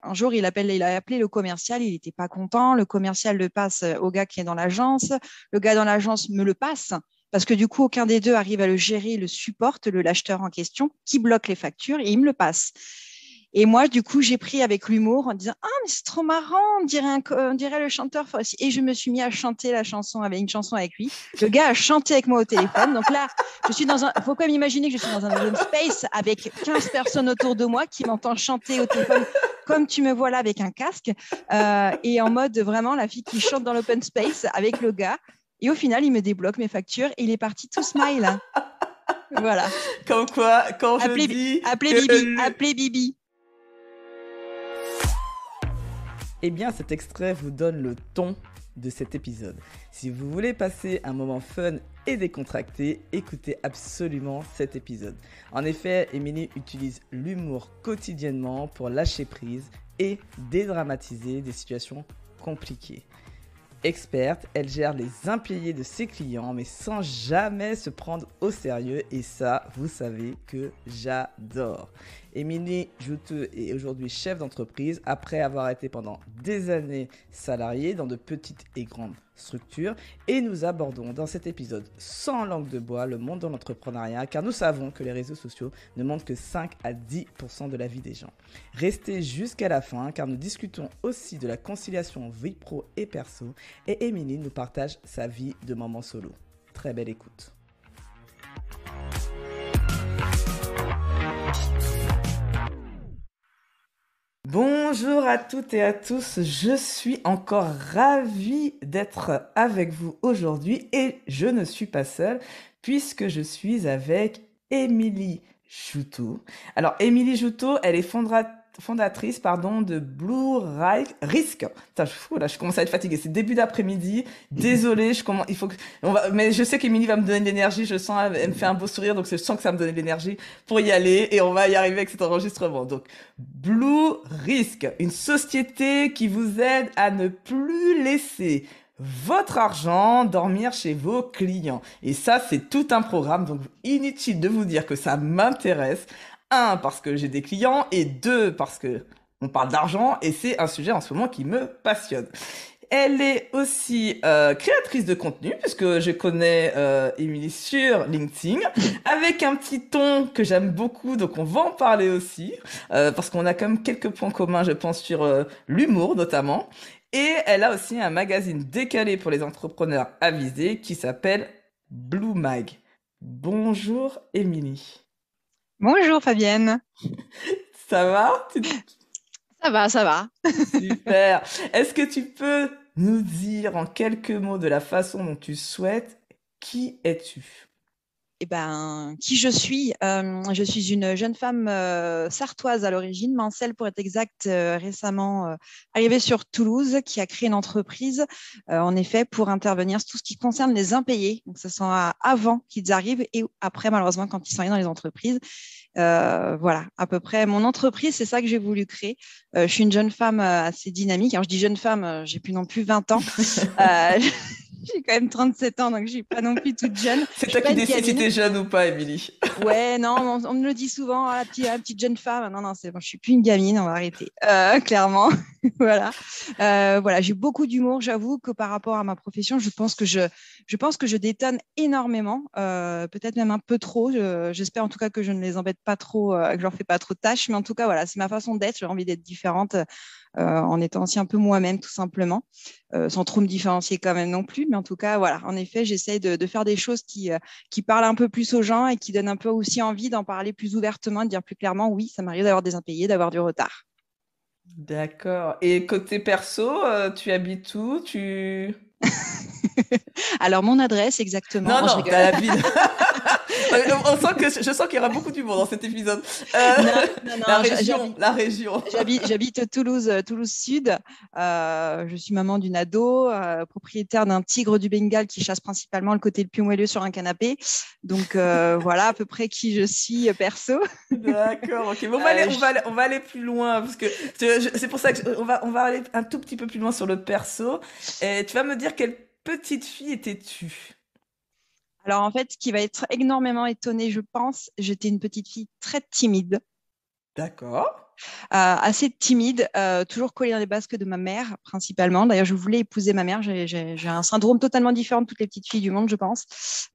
un jour, il a appelé le commercial, il n'était pas content. Le commercial le passe au gars qui est dans l'agence. Le gars dans l'agence me le passe parce que du coup, aucun des deux arrive à le gérer, le supporte, l'acheteur en question, qui bloque les factures et il me le passe. Et moi, du coup, j'ai pris avec l'humour en disant « Ah, mais c'est trop marrant, on dirait le chanteur. » Et je me suis mis à chanter une chanson avec lui. Le gars a chanté avec moi au téléphone. Donc là, il faut quand même imaginer que je suis dans un open space avec 15 personnes autour de moi qui m'entendent chanter au téléphone comme tu me vois là avec un casque et en mode vraiment la fille qui chante dans l'open space avec le gars. Et au final, il me débloque mes factures et il est parti tout smile. Voilà. Comme quoi, quand je dis Appelez que Bibi, appelez Bibi. Eh bien, cet extrait vous donne le ton de cet épisode. Si vous voulez passer un moment fun et décontracté, écoutez absolument cet épisode. En effet, Émilie utilise l'humour quotidiennement pour lâcher prise et dédramatiser des situations compliquées. Experte, elle gère les impayés de ses clients, mais sans jamais se prendre au sérieux. Et ça, vous savez que j'adore. Émilie Jouteux est aujourd'hui chef d'entreprise après avoir été pendant des années salariée dans de petites et grandes structures. Et nous abordons dans cet épisode sans langue de bois le monde de l'entrepreneuriat, car nous savons que les réseaux sociaux ne montrent que 5 à 10% de la vie des gens. Restez jusqu'à la fin, car nous discutons aussi de la conciliation vie pro et perso. Et Émilie nous partage sa vie de maman solo. Très belle écoute. Bonjour à toutes et à tous, je suis encore ravie d'être avec vous aujourd'hui et je ne suis pas seule puisque je suis avec Émilie Joutot. Alors Émilie Joutot, elle est fondatrice de Blue Risk. Putain, je commence à être fatiguée, c'est début d'après-midi, désolée, mais je sais qu'Émilie va me donner de l'énergie, je sens, elle me fait un beau sourire, donc je sens que ça va me donner de l'énergie pour y aller et on va y arriver avec cet enregistrement. Donc, Blue Risk, une société qui vous aide à ne plus laisser votre argent dormir chez vos clients. Et ça, c'est tout un programme, donc inutile de vous dire que ça m'intéresse. Un, parce que j'ai des clients, et deux, parce que on parle d'argent, et c'est un sujet en ce moment qui me passionne. Elle est aussi créatrice de contenu, puisque je connais Émilie sur LinkedIn, avec un petit ton que j'aime beaucoup, donc on va en parler aussi, parce qu'on a quand même quelques points communs, je pense, sur l'humour notamment. Et elle a aussi un magazine décalé pour les entrepreneurs avisés qui s'appelle Blue Mag. Bonjour Émilie. Bonjour Fabienne. Ça va? Ça va, ça va. Super. Est-ce que tu peux nous dire en quelques mots de la façon dont tu souhaites, qui es-tu? Eh ben, qui je suis? Je suis une jeune femme sartoise à l'origine, mancelle pour être exact, récemment arrivée sur Toulouse, qui a créé une entreprise, en effet, pour intervenir sur tout ce qui concerne les impayés. Donc, ce sont avant qu'ils arrivent et après, malheureusement, quand ils sont allés dans les entreprises. Voilà, à peu près. Mon entreprise, c'est ça que j'ai voulu créer. Je suis une jeune femme assez dynamique. Alors, je dis jeune femme, j'ai plus non plus 20 ans. Euh, j'ai quand même 37 ans, donc je suis pas non plus toute jeune. C'est Je suis toi pas qui une décides si gamine. t'es jeune ou pas, Émilie. Ouais, non, on me le dit souvent, ah, la petite jeune femme. Non, non, c'est bon, je suis plus une gamine, on va arrêter. Clairement, voilà. Voilà, j'ai beaucoup d'humour. J'avoue que par rapport à ma profession, je pense que je détonne énormément, peut-être même un peu trop. J'espère en tout cas que je ne les embête pas trop, que je leur fais pas trop de tâches. Mais en tout cas, voilà, c'est ma façon d'être. J'ai envie d'être différente. En étant aussi un peu moi-même, tout simplement, sans trop me différencier quand même non plus. Mais en tout cas, voilà, en effet, j'essaie de faire des choses qui parlent un peu plus aux gens et qui donnent un peu aussi envie d'en parler plus ouvertement, de dire plus clairement, oui, ça m'arrive d'avoir des impayés, d'avoir du retard. D'accord. Et côté perso, tu habites où? Alors, mon adresse exactement, Non, non, je non, rigole. t'as la ville. Je sens qu'il y aura beaucoup d'humour dans cet épisode. Euh, Non, non, la non, région, la région. j'habite Toulouse, Toulouse Sud. Je suis maman d'une ado, propriétaire d'un tigre du Bengale qui chasse principalement le côté le plus moelleux sur un canapé. Donc voilà à peu près qui je suis perso. D'accord, ok. Bon, Euh, je- on va aller plus loin, parce que c'est pour ça que on va aller un tout petit peu plus loin sur le perso. Et tu vas me dire quelle petite fille étais-tu? Alors en fait, ce qui va être énormément étonné, je pense, j'étais une petite fille très timide. D'accord. Assez timide, toujours collée dans les basques de ma mère, principalement. D'ailleurs, je voulais épouser ma mère. J'ai un syndrome totalement différent de toutes les petites filles du monde, je pense.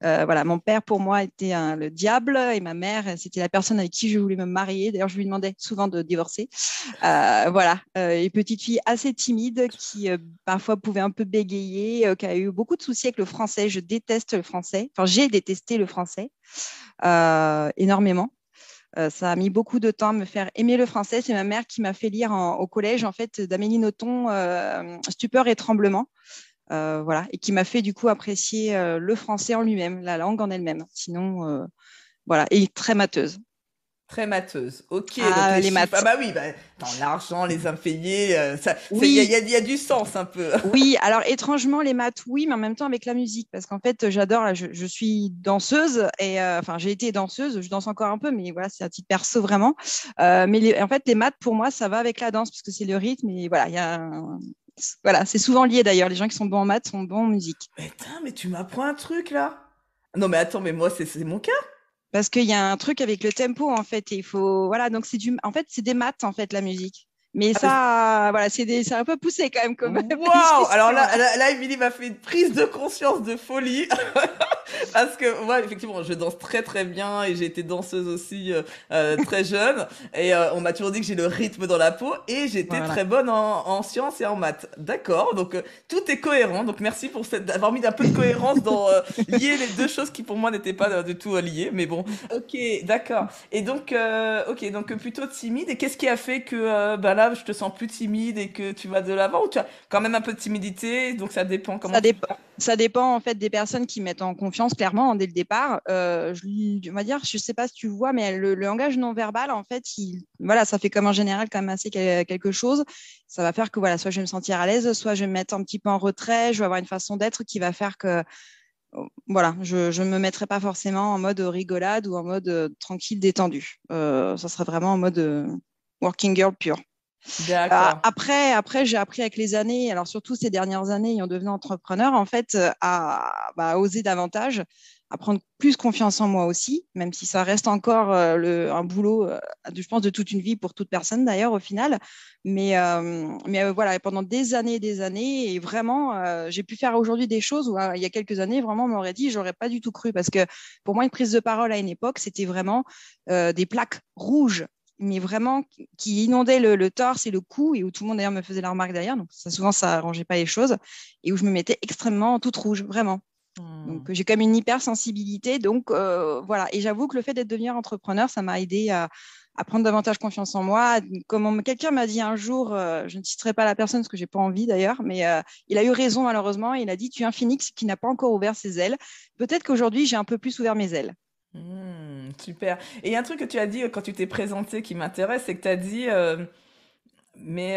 Voilà, mon père, pour moi, était le diable et ma mère, c'était la personne avec qui je voulais me marier. D'ailleurs, je lui demandais souvent de divorcer. Voilà, une petite fille assez timide qui parfois pouvait un peu bégayer, qui a eu beaucoup de soucis avec le français. Je déteste le français. Enfin, j'ai détesté le français énormément. Ça a mis beaucoup de temps à me faire aimer le français. C'est ma mère qui m'a fait lire au collège, en fait, d'Amélie Nothomb, Stupeur et tremblement. Voilà, et qui m'a fait du coup apprécier le français en lui-même, la langue en elle-même. Sinon, voilà, et très mateuse. Très matheuse. Ok, donc Ah, les les chiffres. Ah maths. bah oui, bah, attends, l'argent, les impayés, Oui, il y a du sens un peu. oui. Alors étrangement, les maths, oui, mais en même temps avec la musique, parce qu'en fait, j'adore. Là, je suis danseuse et enfin, j'ai été danseuse. Je danse encore un peu, mais voilà, c'est à titre perso vraiment. Mais en fait, les maths pour moi, ça va avec la danse, parce que c'est le rythme et voilà, voilà, c'est souvent lié d'ailleurs. Les gens qui sont bons en maths sont bons en musique. Mais tain, mais tu m'apprends un truc là. Non mais attends, mais moi c'est mon cas. Parce qu'il y a un truc avec le tempo, en fait, et il faut, voilà, donc en fait, c'est des maths, en fait, la musique. Mais Ah, mais ça, voilà, c'est un peu poussé quand même comme waouh! Alors discussion, là, là. Émilie m'a fait une prise de conscience de folie. Parce que moi, effectivement, je danse très très bien et j'ai été danseuse aussi très jeune. Et on m'a toujours dit que j'ai le rythme dans la peau et j'étais Voilà. très bonne en sciences et en maths. D'accord, donc tout est cohérent. Donc merci pour d'avoir mis un peu de cohérence dans lier les deux choses qui pour moi n'étaient pas du tout liées. Mais bon, ok, d'accord. Et donc, ok, donc plutôt timide. Et qu'est-ce qui a fait que bah là, je te sens plus timide et que tu vas de l'avant ou tu as quand même un peu de timidité, donc ça dépend comment Ça, tu... ça dépend en fait des personnes qui mettent en confiance clairement dès le départ. On va dire, je sais pas si tu vois, mais le langage non verbal, en fait, voilà, ça fait comme en général quand même assez quelque chose. Ça va faire que voilà, soit je vais me sentir à l'aise, soit je vais me mettre un petit peu en retrait. Je vais avoir une façon d'être qui va faire que voilà, je ne me mettrai pas forcément en mode rigolade ou en mode tranquille, détendu. Ça serait vraiment en mode working girl pure. D'accord. Après, j'ai appris avec les années, alors surtout ces dernières années, en devenant entrepreneur, en fait, à oser davantage, à prendre plus confiance en moi aussi, même si ça reste encore un boulot, je pense, de toute une vie pour toute personne d'ailleurs au final. Mais voilà, pendant des années, et vraiment, j'ai pu faire aujourd'hui des choses où il y a quelques années, vraiment, on m'aurait dit, j'aurais pas du tout cru, parce que pour moi, une prise de parole à une époque, c'était vraiment des plaques rouges mais vraiment qui inondait le torse et le cou, et où tout le monde d'ailleurs me faisait la remarque derrière, donc ça, souvent ça arrangeait pas les choses, et où je me mettais extrêmement toute rouge, vraiment. Donc Hmm. j'ai comme une hypersensibilité, donc voilà. Et j'avoue que le fait d'être devenir entrepreneur, ça m'a aidé à prendre davantage confiance en moi. Comme quelqu'un m'a dit un jour, je ne citerai pas la personne parce que j'ai pas envie d'ailleurs, mais il a eu raison malheureusement. Il a dit tu es un phénix qui n'a pas encore ouvert ses ailes. Peut-être qu'aujourd'hui j'ai un peu plus ouvert mes ailes. Super. Et il y a un truc que tu as dit quand tu t'es présenté qui m'intéresse, c'est que tu as dit, mais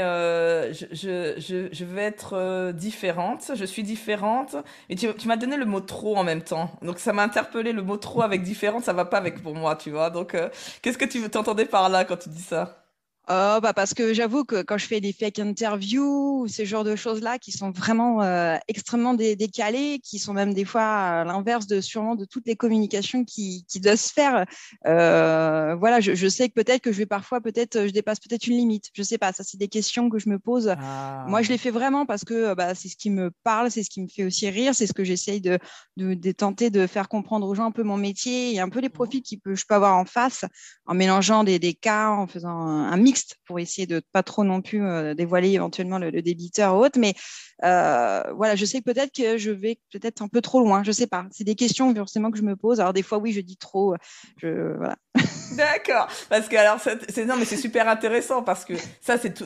je vais être différente, je suis différente. Et tu m'as donné le mot trop en même temps. Donc ça m'a interpellé, le mot trop avec différente, ça va pas avec pour moi, tu vois. Donc qu'est-ce que tu t'entendais par là quand tu dis ça? Bah parce que j'avoue que quand je fais des fake interviews ou ce genre de choses-là qui sont vraiment extrêmement décalées, qui sont même des fois à l'inverse de sûrement de toutes les communications qui doivent se faire, voilà, je sais que peut-être que je vais parfois, peut-être, je dépasse peut-être une limite. Je sais pas, ça c'est des questions que je me pose. Moi, je Ah. les fais vraiment parce que bah, c'est ce qui me parle, c'est ce qui me fait aussi rire, c'est ce que j'essaye de tenter de faire comprendre aux gens un peu mon métier et un peu les profils je peux avoir en face en mélangeant des cas, en faisant un mixte pour essayer de pas trop non plus dévoiler éventuellement le débiteur ou autre. Mais voilà, je sais que peut-être que je vais peut-être un peu trop loin. Je sais pas. C'est des questions forcément que je me pose. Alors des fois, oui, je dis trop. Voilà. D'accord, parce que alors non mais c'est super intéressant parce que ça c'est tout,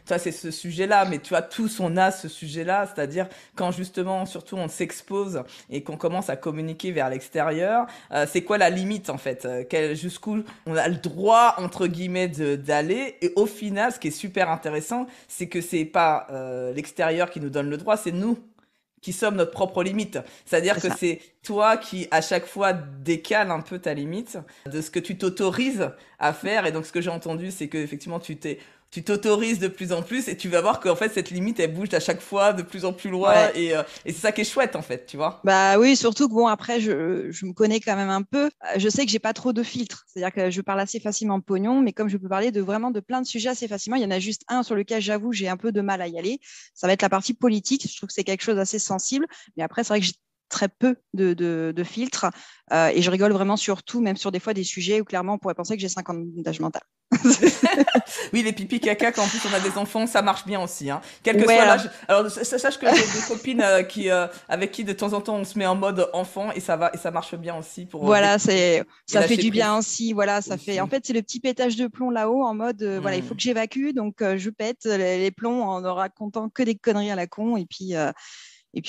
ça c'est ce sujet-là, mais tu vois tous on a ce sujet-là, c'est-à-dire quand justement surtout on s'expose et qu'on commence à communiquer vers l'extérieur, c'est quoi la limite en fait, jusqu'où on a le droit entre guillemets d'aller et au final ce qui est super intéressant c'est que c'est pas l'extérieur qui nous donne le droit, c'est nous qui sommes notre propre limite. C'est-à-dire C'est que ça. c'est toi qui, à chaque fois, décale un peu ta limite de ce que tu t'autorises à faire. Et donc, ce que j'ai entendu, c'est que effectivement, tu t'autorises de plus en plus et tu vas voir qu'en fait, cette limite, elle bouge à chaque fois de plus en plus loin Ouais. et c'est ça qui est chouette, en fait, tu vois. Bah oui, surtout que bon, après, je me connais quand même un peu. Je sais que j'ai pas trop de filtres. C'est-à-dire que je parle assez facilement de pognon, mais comme je peux parler de vraiment de plein de sujets assez facilement, il y en a juste un sur lequel j'avoue, j'ai un peu de mal à y aller. Ça va être la partie politique. Je trouve que c'est quelque chose d'assez sensible. Mais après, c'est vrai que j'ai très peu de filtres. Et je rigole vraiment sur tout, même sur des fois des sujets où clairement on pourrait penser que j'ai 50 ans d'âge mental. Oui, les pipi caca, quand en plus on a des enfants, ça marche bien aussi, hein. Quel que Ouais, soit alors, l'âge. Alors, sache que j'ai des copines avec qui de temps en temps on se met en mode enfant et ça va, et ça marche bien aussi pour voilà, et ça fait lâcher du bien prise aussi. Voilà, ça fait. En aussi. fait, c'est le petit pétage de plomb là-haut en mode, voilà, il faut Hmm. que j'évacue, donc je pète les plombs en ne racontant que des conneries à la con, et puis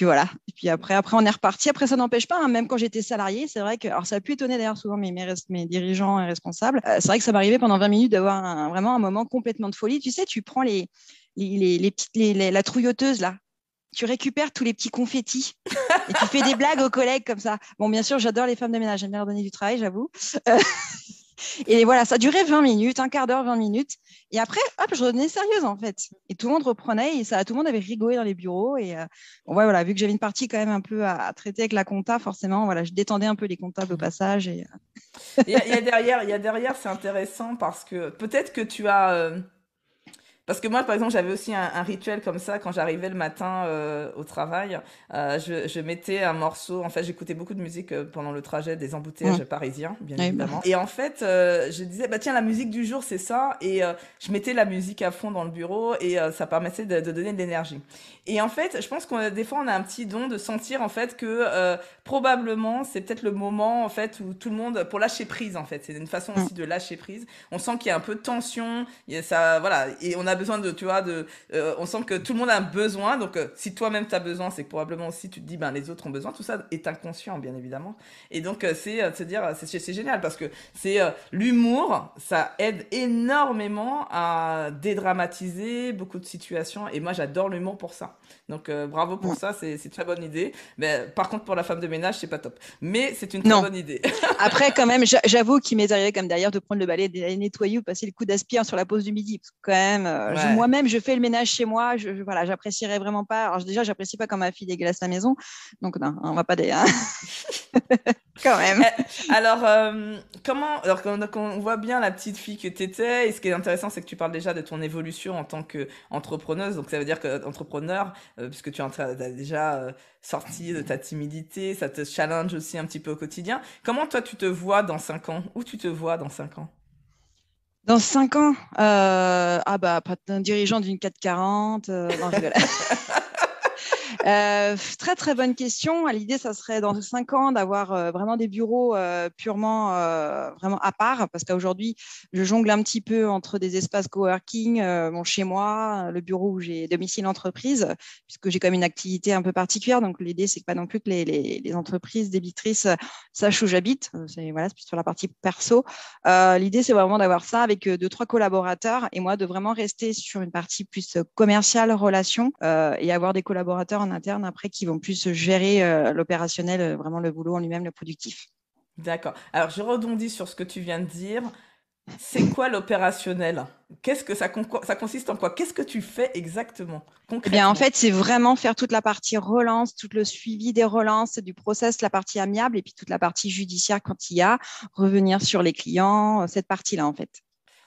voilà. Et puis après, on est reparti. Après, ça n'empêche pas, hein, même quand j'étais salarié, c'est vrai que, alors ça a pu étonner d'ailleurs souvent mes dirigeants et responsables. C'est vrai que ça m'arrivait pendant 20 minutes d'avoir vraiment un moment complètement de folie. Tu sais, tu prends les petites, la trouilleuse là. Tu récupères tous les petits confettis et tu fais des blagues aux collègues comme ça. Bon, bien sûr, j'adore les femmes de ménage, j'aime bien leur donner du travail, j'avoue. Euh, et voilà, ça durait 20 minutes, un quart d'heure, 20 minutes. Et après, hop, je revenais sérieuse en fait. Et tout le monde reprenait et ça, tout le monde avait rigolé dans les bureaux. Et bon, ouais, voilà, vu que j'avais une partie quand même un peu à traiter avec la compta, forcément, voilà, je détendais un peu les comptables au passage. Et, Il y a derrière, c'est intéressant parce que peut-être que tu as, parce que moi, par exemple, j'avais aussi un rituel comme ça quand j'arrivais le matin au travail. Je mettais un morceau. En fait, j'écoutais beaucoup de musique pendant le trajet des embouteillages parisiens, bien ouais, bah, évidemment. Et en fait, je disais, bah tiens, la musique du jour, c'est ça. Et je mettais la musique à fond dans le bureau et ça permettait de donner de l'énergie. Et en fait, je pense qu'on des fois, on a un petit don de sentir en fait que probablement, c'est peut-être le moment en fait où tout le monde pour lâcher prise en fait. C'est une façon aussi de lâcher prise. On sent qu'il y a un peu de tension. Il y a ça, voilà, et on a besoin de, tu vois, on sent que tout le monde a un besoin. Donc, si toi-même tu as besoin, c'est que probablement aussi tu te dis, ben les autres ont besoin. Tout ça est inconscient, bien évidemment. Et donc, c'est de se dire, c'est génial parce que c'est l'humour, ça aide énormément à dédramatiser beaucoup de situations. Et moi, j'adore l'humour pour ça. Donc, bravo pour ça, c'est une très bonne idée. Mais par contre, pour la femme de ménage, c'est pas top. Mais c'est une très non. bonne idée. Après, quand même, j'avoue qu'il m'est arrivé comme d'ailleurs de prendre le balai, d'aller nettoyer ou passer le coup d'aspirateur sur la pause du midi. Parce que quand même, Ouais. moi-même, je fais le ménage chez moi. Voilà, j'apprécierais vraiment pas. Alors déjà, j'apprécie pas quand ma fille dégueulasse la maison. Donc non, on va pas hein, quand même. Eh, alors, alors on voit bien la petite fille que tu étais, et ce qui est intéressant, c'est que tu parles déjà de ton évolution en tant qu'entrepreneuse, donc ça veut dire que entrepreneur, puisque tu as déjà sorti de ta timidité, ça te challenge aussi un petit peu au quotidien. Comment toi tu te vois dans 5 ans? Où tu te vois dans 5 ans? Dans 5 ans, ah bah, pas un dirigeant d'une 440. Non, je rigole. Très très bonne question. L'idée, ça serait dans 5 ans d'avoir vraiment des bureaux purement vraiment à part, parce qu'aujourd'hui, je jongle un petit peu entre des espaces coworking, mon chez moi, le bureau où j'ai domicile entreprise, puisque j'ai quand même une activité un peu particulière. Donc l'idée, c'est pas non plus que les entreprises débitrices sachent où j'habite. C'est voilà, c'est plus sur la partie perso. L'idée, c'est vraiment d'avoir ça avec 2, 3 collaborateurs et moi de vraiment rester sur une partie plus commerciale, relation et avoir des collaborateurs en interne après qui vont plus gérer l'opérationnel, vraiment le boulot en lui-même, le productif. D'accord. Alors, je rebondis sur ce que tu viens de dire. C'est quoi l'opérationnel? Qu'est-ce que ça consiste en quoi? Qu'est-ce que tu fais exactement, Eh bien, en concrètement? fait, c'est vraiment faire toute la partie relance, tout le suivi des relances, du process, la partie amiable et puis toute la partie judiciaire quand il y a, revenir sur les clients, cette partie-là, en fait.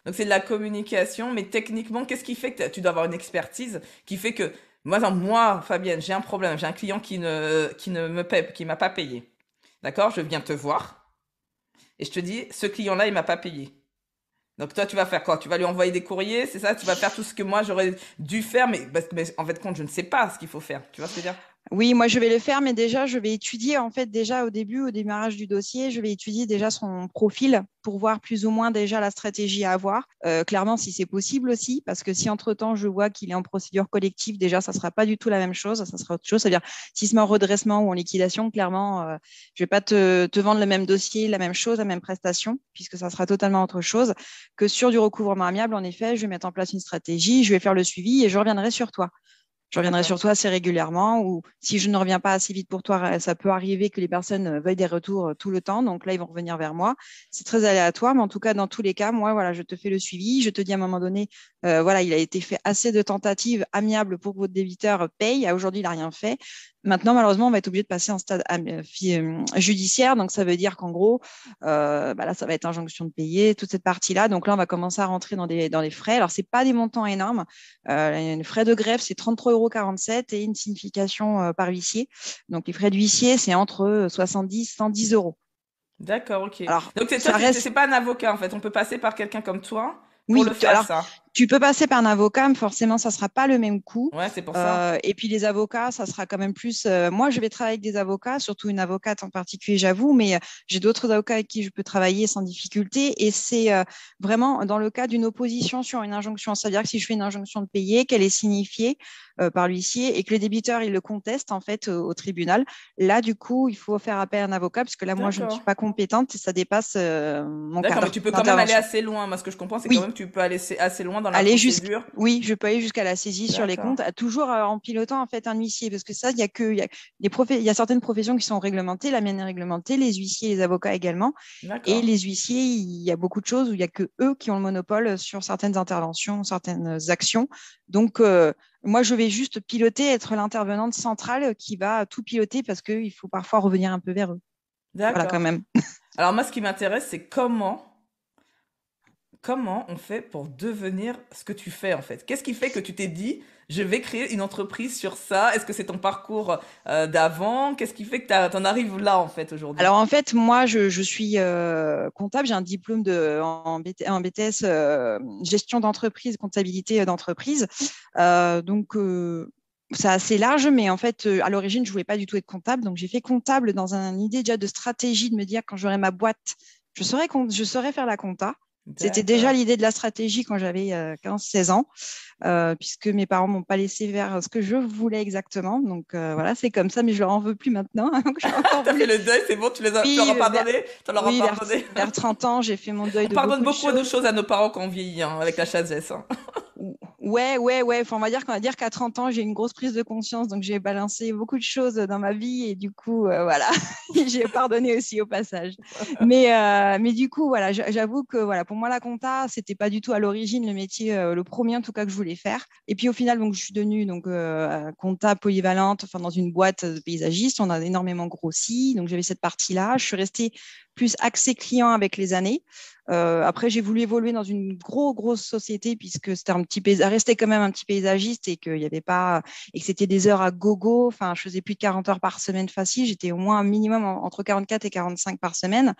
Donc c'est de la communication, mais techniquement, qu'est-ce qui fait que tu dois avoir une expertise qui fait que moi, Fabienne, j'ai un problème, j'ai un client qui ne me paie, qui m'a pas payé. D'accord? Je viens te voir et je te dis, ce client-là, il m'a pas payé. Donc toi, tu vas faire quoi? Tu vas lui envoyer des courriers, c'est ça? Tu vas faire tout ce que moi j'aurais dû faire, mais en fait, compte, je ne sais pas ce qu'il faut faire. Tu vois ce que je veux dire? Oui, moi je vais le faire, mais déjà je vais étudier en fait déjà au début, au démarrage du dossier, je vais étudier déjà son profil pour voir plus ou moins déjà la stratégie à avoir. Clairement, si c'est possible aussi, parce que si entre-temps je vois qu'il est en procédure collective, déjà ça sera pas du tout la même chose, ça sera autre chose. C'est-à-dire s'il se met en redressement ou en liquidation, clairement, je vais pas te vendre le même dossier, la même chose, la même prestation, puisque ça sera totalement autre chose que sur du recouvrement amiable. En effet, je vais mettre en place une stratégie, je vais faire le suivi et je reviendrai sur toi. Je reviendrai D'accord. sur toi assez régulièrement ou si je ne reviens pas assez vite pour toi, ça peut arriver que les personnes veuillent des retours tout le temps. Donc là, ils vont revenir vers moi. C'est très aléatoire, mais en tout cas, dans tous les cas, moi, voilà, je te fais le suivi. Je te dis à un moment donné, Voilà, il a été fait assez de tentatives amiables pour que votre débiteur paye. Aujourd'hui, il n'a rien fait. Maintenant, malheureusement, on va être obligé de passer en stade judiciaire. Donc, ça veut dire qu'en gros, là, ça va être injonction de payer, toute cette partie-là. Donc là, on va commencer à rentrer dans les frais. Alors, ce n'est pas des montants énormes. Les frais de greffe, c'est 33,47 € et une signification par huissier. Donc, les frais d'huissier, c'est entre 70 et 110 euros. D'accord, ok. Alors, Donc toi, ça reste. c'est pas un avocat en fait. On peut passer par quelqu'un comme toi pour Oui, le faire, alors ça. tu peux passer par un avocat, mais forcément, ça ne sera pas le même coût. Ouais, c'est pour ça. Et puis les avocats, ça sera quand même plus. Moi, je vais travailler avec des avocats, surtout une avocate en particulier, j'avoue, mais j'ai d'autres avocats avec qui je peux travailler sans difficulté. Et c'est vraiment dans le cas d'une opposition sur une injonction. C'est-à-dire que si je fais une injonction de payer, qu'elle est signifiée par l'huissier et que le débiteur il le conteste en fait au tribunal, là, du coup, il faut faire appel à un avocat, parce que là, moi, je ne suis D'accord. pas compétente et ça dépasse mon D'accord, mais cadre tu peux quand même aller d'intervention. assez loin. Moi, ce que je comprends, c'est quand Oui, même que tu peux aller assez loin dans la aller jusqu'à procédure. oui, je peux aller jusqu'à la saisie sur les D'accord. comptes, toujours en pilotant en fait un huissier, parce que ça, il y a certaines professions qui sont réglementées, la mienne est réglementée, les huissiers, les avocats également, et D'accord. les huissiers, il y a beaucoup de choses où il y a que eux qui ont le monopole sur certaines interventions, certaines actions. Donc moi, je vais juste piloter, être l'intervenante centrale qui va tout piloter, parce qu'il faut parfois revenir un peu vers eux. Voilà, quand D'accord. même. Alors moi, ce qui m'intéresse, c'est comment on fait pour devenir ce que tu fais en fait? Qu'est-ce qui fait que tu t'es dit, je vais créer une entreprise sur ça? Est-ce que c'est ton parcours d'avant? Qu'est-ce qui fait que t'en arrives là en fait aujourd'hui? Alors en fait, moi, je suis comptable, j'ai un diplôme en BTS gestion d'entreprise, comptabilité d'entreprise. Donc c'est assez large, mais en fait, à l'origine, je voulais pas du tout être comptable. Donc j'ai fait comptable dans une idée déjà de stratégie, de me dire quand j'aurai ma boîte, je saurais faire la compta. C'était déjà D'accord. l'idée de la stratégie quand j'avais 15-16 ans, puisque mes parents m'ont pas laissé faire ce que je voulais exactement. Donc voilà, c'est comme ça, mais je leur en veux plus maintenant. Donc j'ai encore T'as voulu. fait le deuil, c'est bon, tu leur Oui, as pardonné? Tu leur as oui, pardonné? vers 30 ans, j'ai fait mon deuil On de pardonne beaucoup de beaucoup de choses. choses à nos parents quand on vieillit, hein, avec la sagesse, hein. Ouais, ouais, ouais. Enfin, on va dire qu'à 30 ans, j'ai une grosse prise de conscience, donc j'ai balancé beaucoup de choses dans ma vie et du coup, voilà, j'ai pardonné aussi au passage. Mais du coup, voilà, j'avoue que voilà, pour moi, la compta, c'était pas du tout à l'origine le métier, le premier en tout cas que je voulais faire. Et puis au final, donc, je suis devenue donc compta polyvalente, enfin dans une boîte de paysagiste. On a énormément grossi, donc j'avais cette partie-là. Je suis restée plus axée client avec les années. Après, j'ai voulu évoluer dans une grosse société puisque c'était un petit restait quand même un petit paysagiste et qu'il y avait pas et que c'était des heures à gogo. Enfin, je faisais plus de 40 heures par semaine facile. J'étais au moins un minimum entre 44 et 45 par semaine.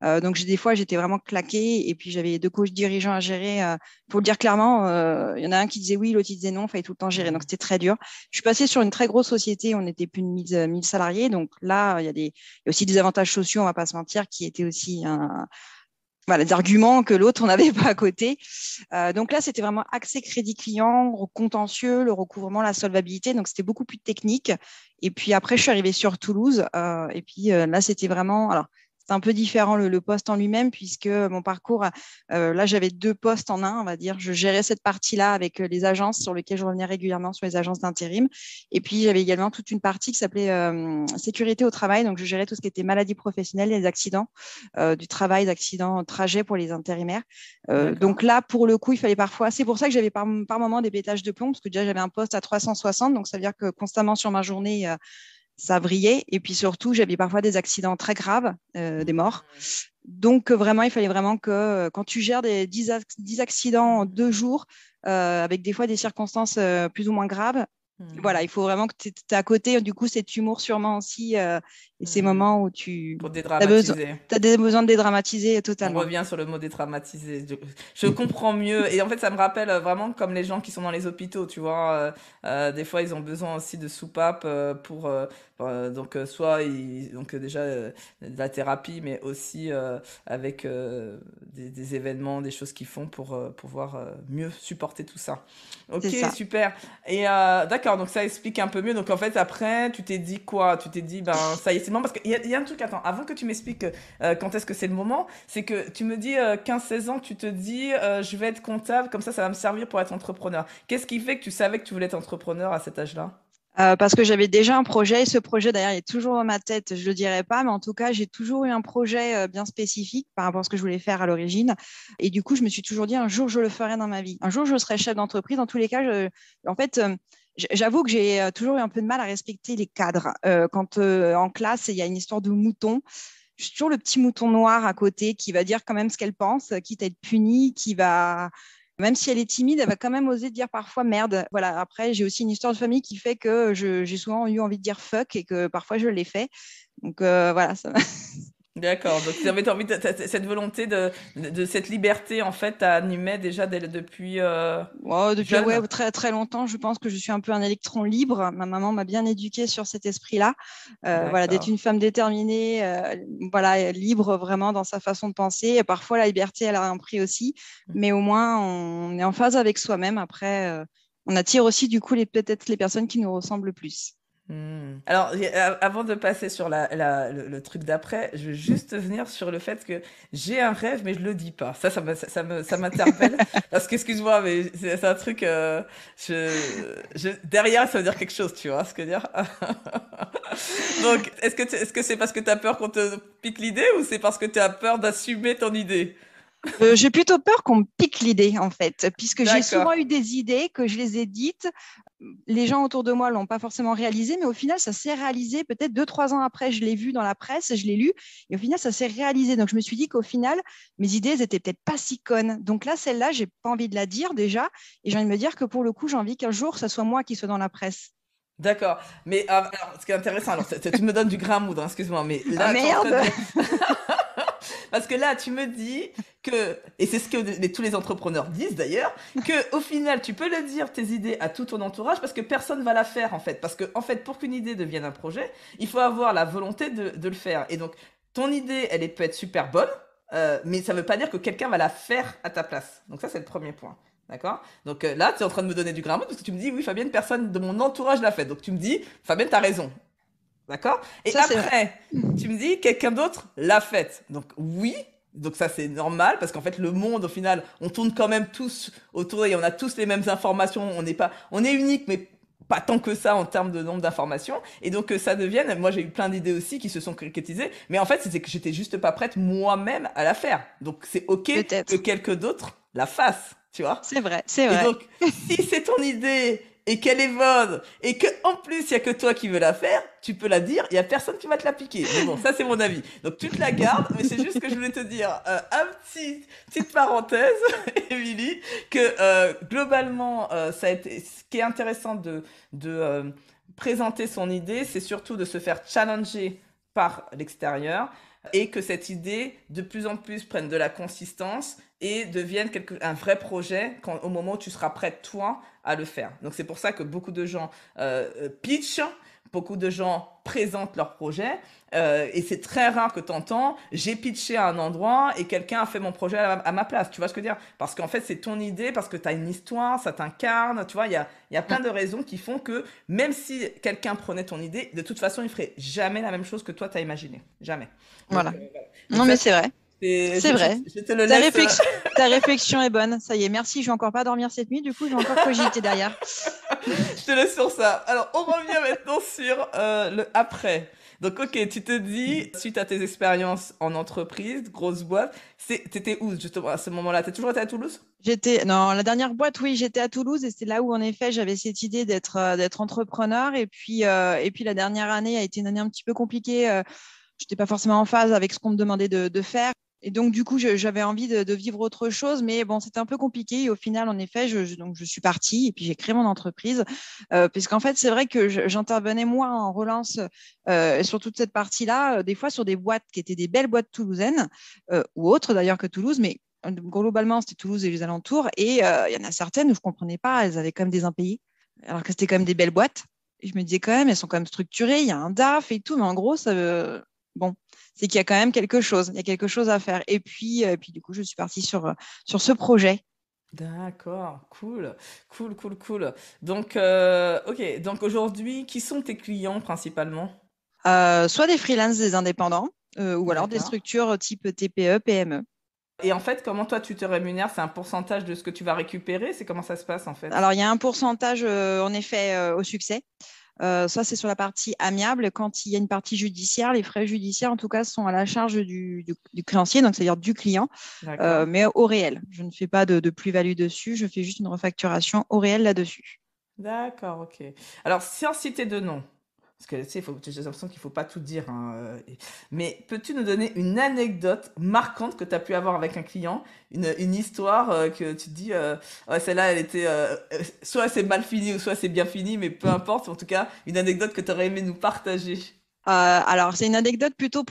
Donc des fois, j'étais vraiment claquée et puis j'avais deux coachs dirigeants à gérer. Pour le dire clairement, il y en a un qui disait oui, l'autre qui disait non. Il fallait tout le temps gérer. Donc Mm. c'était très dur. Je suis passée sur une très grosse société. On était plus de 1000 salariés. Donc là, il y a aussi des avantages sociaux, on va pas se mentir, qui étaient aussi voilà, des arguments que l'autre, on n'avait pas à côté. Donc là, c'était vraiment accès crédit client, contentieux, le recouvrement, la solvabilité. Donc, c'était beaucoup plus technique. Et puis après, je suis arrivée sur Toulouse. Et puis là, c'était vraiment. Alors, c'était un peu différent le poste en lui-même, puisque mon parcours, là, j'avais deux postes en un, on va dire. Je gérais cette partie-là avec les agences sur lesquelles je revenais régulièrement sur les agences d'intérim. Et puis, j'avais également toute une partie qui s'appelait sécurité au travail. Donc, je gérais tout ce qui était maladie professionnelle, les accidents du travail, d'accidents de trajet pour les intérimaires. D'accord. Donc là, pour le coup, il fallait parfois. C'est pour ça que j'avais par moment des pétages de plomb, parce que déjà, j'avais un poste à 360. Donc, ça veut dire que constamment sur ma journée, ça vrillait. Et puis surtout, j'avais parfois des accidents très graves, des morts. Mm. Donc, vraiment, il fallait vraiment que quand tu gères des 10 accidents en 2 jours, avec des fois des circonstances plus ou moins graves, Mm. voilà, il faut vraiment que tu es à côté. Du coup, cet humour sûrement aussi, et ces Mm. moments où tu Pour as besoin, dédramatiser. besoin de dédramatiser On totalement. revient sur le mot détraumatiser. Je comprends mieux. Et en fait, ça me rappelle vraiment comme les gens qui sont dans les hôpitaux, tu vois. Des fois, ils ont besoin aussi de soupapes donc soit donc déjà de la thérapie, mais aussi avec des événements, des choses qu'ils font pour pouvoir mieux supporter tout ça. C'est Ok, ça. super. Et d'accord, donc ça explique un peu mieux. Donc en fait, après, tu t'es dit quoi? Tu t'es dit, ben ça y est, c'est bon. Parce qu'il y a un truc, attends, avant que tu m'expliques quand est-ce que c'est le moment, c'est que tu me dis 15-16 ans, tu te dis je vais être comptable, comme ça va me servir pour être entrepreneur. Qu'est-ce qui fait que tu savais que tu voulais être entrepreneur à cet âge-là? Parce que j'avais déjà un projet et ce projet d'ailleurs il est toujours dans ma tête, je le dirai pas, mais en tout cas j'ai toujours eu un projet bien spécifique par rapport à ce que je voulais faire à l'origine. Et du coup je me suis toujours dit un jour je le ferai dans ma vie, un jour je serai chef d'entreprise. En tous les cas, en fait, j'avoue que j'ai toujours eu un peu de mal à respecter les cadres. Quand en classe il y a une histoire de mouton, je suis toujours le petit mouton noir à côté qui va dire quand même ce qu'elle pense, quitte à être punie, qui va, même si elle est timide, elle va quand même oser dire parfois merde. Voilà. Après, j'ai aussi une histoire de famille qui fait que j'ai souvent eu envie de dire fuck et que parfois je l'ai fait. Donc voilà, ça. D'accord, donc tu avais envie cette volonté de cette liberté, en fait, t'animait déjà depuis Wow, depuis ouais, jeune. très, très longtemps, je pense que je suis un peu un électron libre. Ma maman m'a bien éduquée sur cet esprit-là. Voilà, d'être D'accord. une femme déterminée, voilà, libre vraiment dans sa façon de penser. Et parfois, la liberté, elle a un prix aussi. Mais au moins, on est en phase avec soi-même. Après, on attire aussi, du coup, peut-être les personnes qui nous ressemblent le plus. Alors, avant de passer sur le truc d'après, je veux juste venir sur le fait que j'ai un rêve, mais je le dis pas. Ça m'interpelle. Parce que, excuse-moi, mais c'est un truc, derrière, ça veut dire quelque chose, tu vois ce que je veux dire? Donc, est-ce que c'est parce que tu as peur qu'on te pique l'idée ou c'est parce que tu as peur d'assumer ton idée? J'ai plutôt peur qu'on me pique l'idée, en fait, puisque j'ai D'accord. souvent eu des idées que je les ai dites. Les gens autour de moi l'ont pas forcément réalisé, mais au final, ça s'est réalisé. Peut-être 2, 3 ans après, je l'ai vu dans la presse, je l'ai lu, et au final, ça s'est réalisé. Donc, je me suis dit qu'au final, mes idées, elles étaient peut-être pas si connes. Donc là, celle-là, j'ai pas envie de la dire déjà, et j'ai envie de me dire que pour le coup, j'ai envie qu'un jour, ça soit moi qui soit dans la presse. D'accord. Mais alors, ce qui est intéressant, alors, tu me donnes du grain à moudre, hein, excuse-moi, mais Ah là, tu es en train merde! de... Parce que là, tu me dis que, et c'est ce que tous les entrepreneurs disent d'ailleurs, que au final, tu peux le dire tes idées à tout ton entourage parce que personne va la faire en fait. Parce que en fait, pour qu'une idée devienne un projet, il faut avoir la volonté de le faire. Et donc, ton idée, peut être super bonne, mais ça veut pas dire que quelqu'un va la faire à ta place. Donc ça, c'est le premier point. D'accord. Donc là, tu es en train de me donner du grain à moudre parce que tu me dis, oui, Fabienne, personne de mon entourage l'a fait. Donc tu me dis, Fabienne, t'as raison. D'accord. Et Ça, c'est vrai. après, tu me dis, quelqu'un d'autre l'a faite. Donc oui, donc ça c'est normal, parce qu'en fait le monde, au final, on tourne quand même tous autour et on a tous les mêmes informations. On est unique, mais pas tant que ça en termes de nombre d'informations. Et donc ça devienne, moi j'ai eu plein d'idées aussi qui se sont concrétisées, mais en fait c'était que j'étais juste pas prête moi-même à la faire. Donc c'est ok que Peut-être. quelqu'un d'autre la fasse, tu vois. C'est vrai, c'est Et vrai. donc, si c'est ton idée et qu'elle est bonne et que en plus il y a que toi qui veux la faire, tu peux la dire, il y a personne qui va te la piquer. Mais bon, ça c'est mon avis. Donc tu te la gardes, mais c'est juste que je voulais te dire petite parenthèse, Émilie, que globalement ça a été ce qui est intéressant de présenter son idée, c'est surtout de se faire challenger par l'extérieur et que cette idée de plus en plus prenne de la consistance et devienne un vrai projet au moment où tu seras prêt, toi, à le faire. Donc c'est pour ça que beaucoup de gens pitchent, beaucoup de gens présentent leur projet, et c'est très rare que tu entends j'ai pitché à un endroit et quelqu'un a fait mon projet à ma place. Tu vois ce que je veux dire? Parce qu'en fait, c'est ton idée, parce que tu as une histoire, ça t'incarne. Tu vois, il y a plein de raisons qui font que même si quelqu'un prenait ton idée, de toute façon, il ferait jamais la même chose que toi, tu as imaginé. Jamais. Donc, Voilà. voilà. Donc Non, mais ça, c'est vrai. C'est vrai. je te le Ta laisse. réflexion, ta réflexion est bonne. Ça y est, merci. Je vais encore pas dormir cette nuit. Du coup, je vais encore cogiter derrière. Je te laisse sur ça. Alors, on revient maintenant sur le après. Donc, ok, tu te dis, suite à tes expériences en entreprise, grosse boîte, t'étais où justement à ce moment-là? T'as toujours été à Toulouse? Non, la dernière boîte, oui, j'étais à Toulouse et c'est là où, en effet, j'avais cette idée d'être entrepreneur. Et puis, la dernière année a été une année un petit peu compliquée. Je n'étais pas forcément en phase avec ce qu'on me demandait de faire. Et donc, du coup, j'avais envie de vivre autre chose, mais bon, c'était un peu compliqué. Et au final, en effet, donc, je suis partie et puis j'ai créé mon entreprise. Puisqu'en fait, c'est vrai que j'intervenais, moi, en relance sur toute cette partie-là, des fois sur des boîtes qui étaient des belles boîtes toulousaines, ou autres d'ailleurs que Toulouse, mais globalement, c'était Toulouse et les alentours. Et il y en a certaines où je ne comprenais pas, elles avaient quand même des impayés, alors que c'était quand même des belles boîtes. Et je me disais quand même, elles sont quand même structurées, il y a un DAF et tout, mais en gros, bon, c'est qu'il y a quand même quelque chose, il y a quelque chose à faire. Et puis du coup, je suis partie sur ce projet. D'accord, cool, cool, cool, cool. Donc, ok, donc aujourd'hui, qui sont tes clients principalement? Soit des freelances, des indépendants, ou alors des D'accord. structures type TPE, PME. Et en fait, comment toi tu te rémunères? C'est un pourcentage de ce que tu vas récupérer? C'est comment ça se passe en fait? Alors, il y a un pourcentage, en effet, au succès. Ça, c'est sur la partie amiable. Quand il y a une partie judiciaire, les frais judiciaires, en tout cas, sont à la charge du créancier, donc c'est-à-dire du client, D'accord. mais au réel. Je ne fais pas de plus-value dessus, je fais juste une refacturation au réel là-dessus. D'accord, ok. Alors, sans citer de nom, parce que tu sais, j'ai l'impression qu'il faut pas tout dire, hein, mais peux-tu nous donner une anecdote marquante que tu as pu avoir avec un client, une histoire que tu te dis, ouais, celle-là, elle était, soit c'est mal fini ou soit c'est bien fini, mais peu importe, en tout cas, une anecdote que tu aurais aimé nous partager. Alors, c'est une anecdote plutôt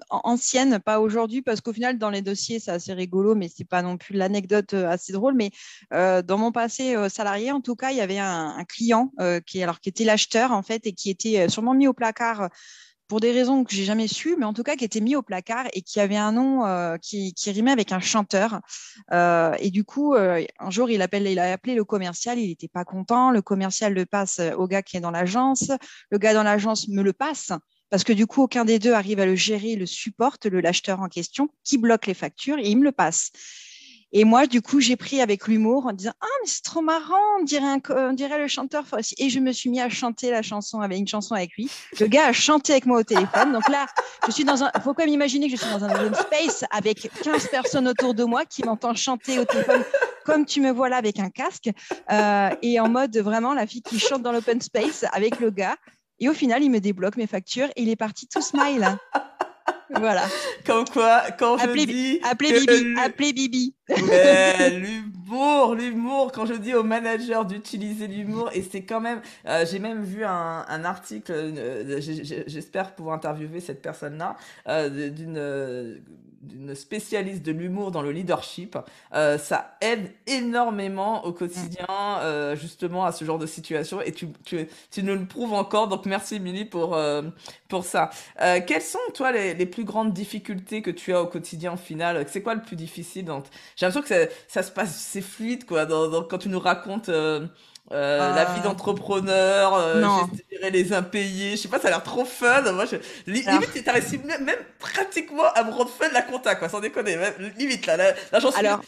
ancienne, pas aujourd'hui, parce qu'au final, dans les dossiers, c'est assez rigolo, mais c'est pas non plus l'anecdote assez drôle. Mais dans mon passé salarié, en tout cas, il y avait un client qui était l'acheteur, en fait, et qui était sûrement mis au placard pour des raisons que j'ai jamais su, mais en tout cas qui était mis au placard et qui avait un nom qui rimait avec un chanteur. Et du coup, un jour, il a appelé le commercial, il n'était pas content. Le commercial le passe au gars qui est dans l'agence. Le gars dans l'agence me le passe. Parce que du coup, aucun des deux arrive à le gérer, le supporte, l'acheteur en question, qui bloque les factures et il me le passe. Et moi, du coup, j'ai pris avec l'humour en disant: Ah, mais c'est trop marrant, on dirait le chanteur. Et je me suis mis à chanter une chanson avec lui. Le gars a chanté avec moi au téléphone. Donc là, il faut quand même imaginer que je suis dans un open space avec 15 personnes autour de moi qui m'entendent chanter au téléphone comme tu me vois là avec un casque. Et en mode vraiment la fille qui chante dans l'open space avec le gars. Et au final, il me débloque mes factures et il est parti tout smile. Voilà. Comme quoi, quand je dis Appelez que Bibi, appelez Bibi. ouais, l'humour, quand je dis aux managers d'utiliser l'humour, et c'est quand même, j'ai même vu un article, j'espère pouvoir interviewer cette personne-là, d'une spécialiste de l'humour dans le leadership. Ça aide énormément au Mm. quotidien, justement, à ce genre de situation, et tu nous le prouves encore, donc merci Emily pour ça. Quelles sont, toi, les plus grandes difficultés que tu as au quotidien au final? C'est quoi le plus difficile j'ai l'impression que ça se passe, c'est fluide, quoi, quand tu nous racontes la vie Euh, d'entrepreneur, non. gérer les impayés. Je sais pas, ça a l'air trop fun. Moi, Alors, limite, t'as réussi même pratiquement à me rendre fun la compta, quoi, sans déconner. Limite, là, j'en suis. alors,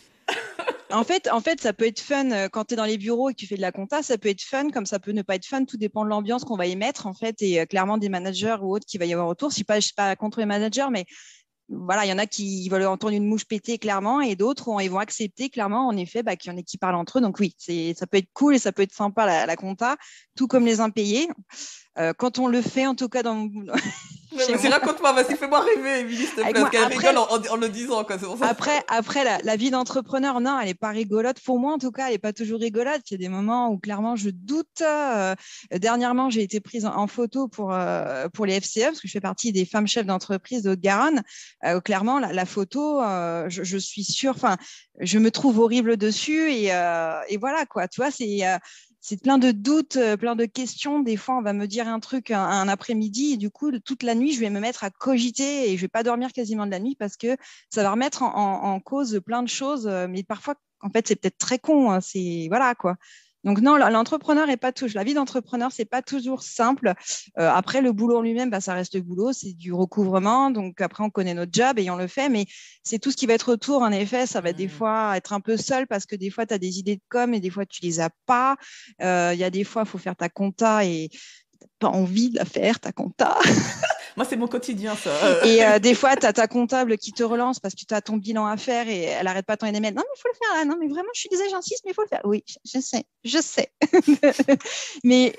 en fait, ça peut être fun quand tu es dans les bureaux et que tu fais de la compta, ça peut être fun, comme ça peut ne pas être fun, tout dépend de l'ambiance qu'on va y mettre, en fait, et clairement des managers ou autres qui va y avoir autour. Je suis pas contre les managers, mais voilà, il y en a qui veulent entendre une mouche péter clairement et d'autres ils vont accepter clairement en effet qu'il y en ait qui parlent entre eux. Donc oui, ça peut être cool et ça peut être sympa la compta, tout comme les impayés. Quand on le fait, en tout cas chez Vas-y, moi, raconte-moi, vas-y, fais-moi rêver, Émilie, s'il te plaît, avec parce moi. qu'elle rigole en le disant, quoi, c'est pour ça. Après la vie d'entrepreneur, non, elle n'est pas rigolote. Pour moi, en tout cas, elle n'est pas toujours rigolote. Il y a des moments où clairement je doute. Dernièrement, j'ai été prise en photo pour les FCE, parce que je fais partie des femmes chefs d'entreprise de Haute-Garonne. Clairement, la photo, je suis sûre, enfin, je me trouve horrible dessus. Et voilà, quoi. Tu vois, c'est plein de doutes, plein de questions. Des fois, on va me dire un truc un après-midi et du coup, toute la nuit, je vais me mettre à cogiter et je vais pas dormir quasiment de la nuit parce que ça va remettre en cause plein de choses. Mais parfois, en fait, c'est peut-être très con. C'est voilà quoi. Donc non, l'entrepreneur est pas toujours. La vie d'entrepreneur, c'est pas toujours simple. Après, le boulot en lui-même, ça reste le boulot, c'est du recouvrement. Donc après, on connaît notre job et on le fait, mais c'est tout ce qui va être autour. En effet, ça va des Hmm. fois être un peu seul parce que des fois, tu as des idées de com et des fois, tu les as pas. Il y a des fois, il faut faire ta compta et t'as pas envie de la faire, ta compta. Moi, c'est mon quotidien, ça. Et des fois, tu as ta comptable qui te relance parce que tu as ton bilan à faire et elle arrête pas de t'envoyer des mails. Non, mais il faut le faire là. Non, mais vraiment, je suis désolée, j'insiste, mais il faut le faire. Oui, je sais, je sais. Mais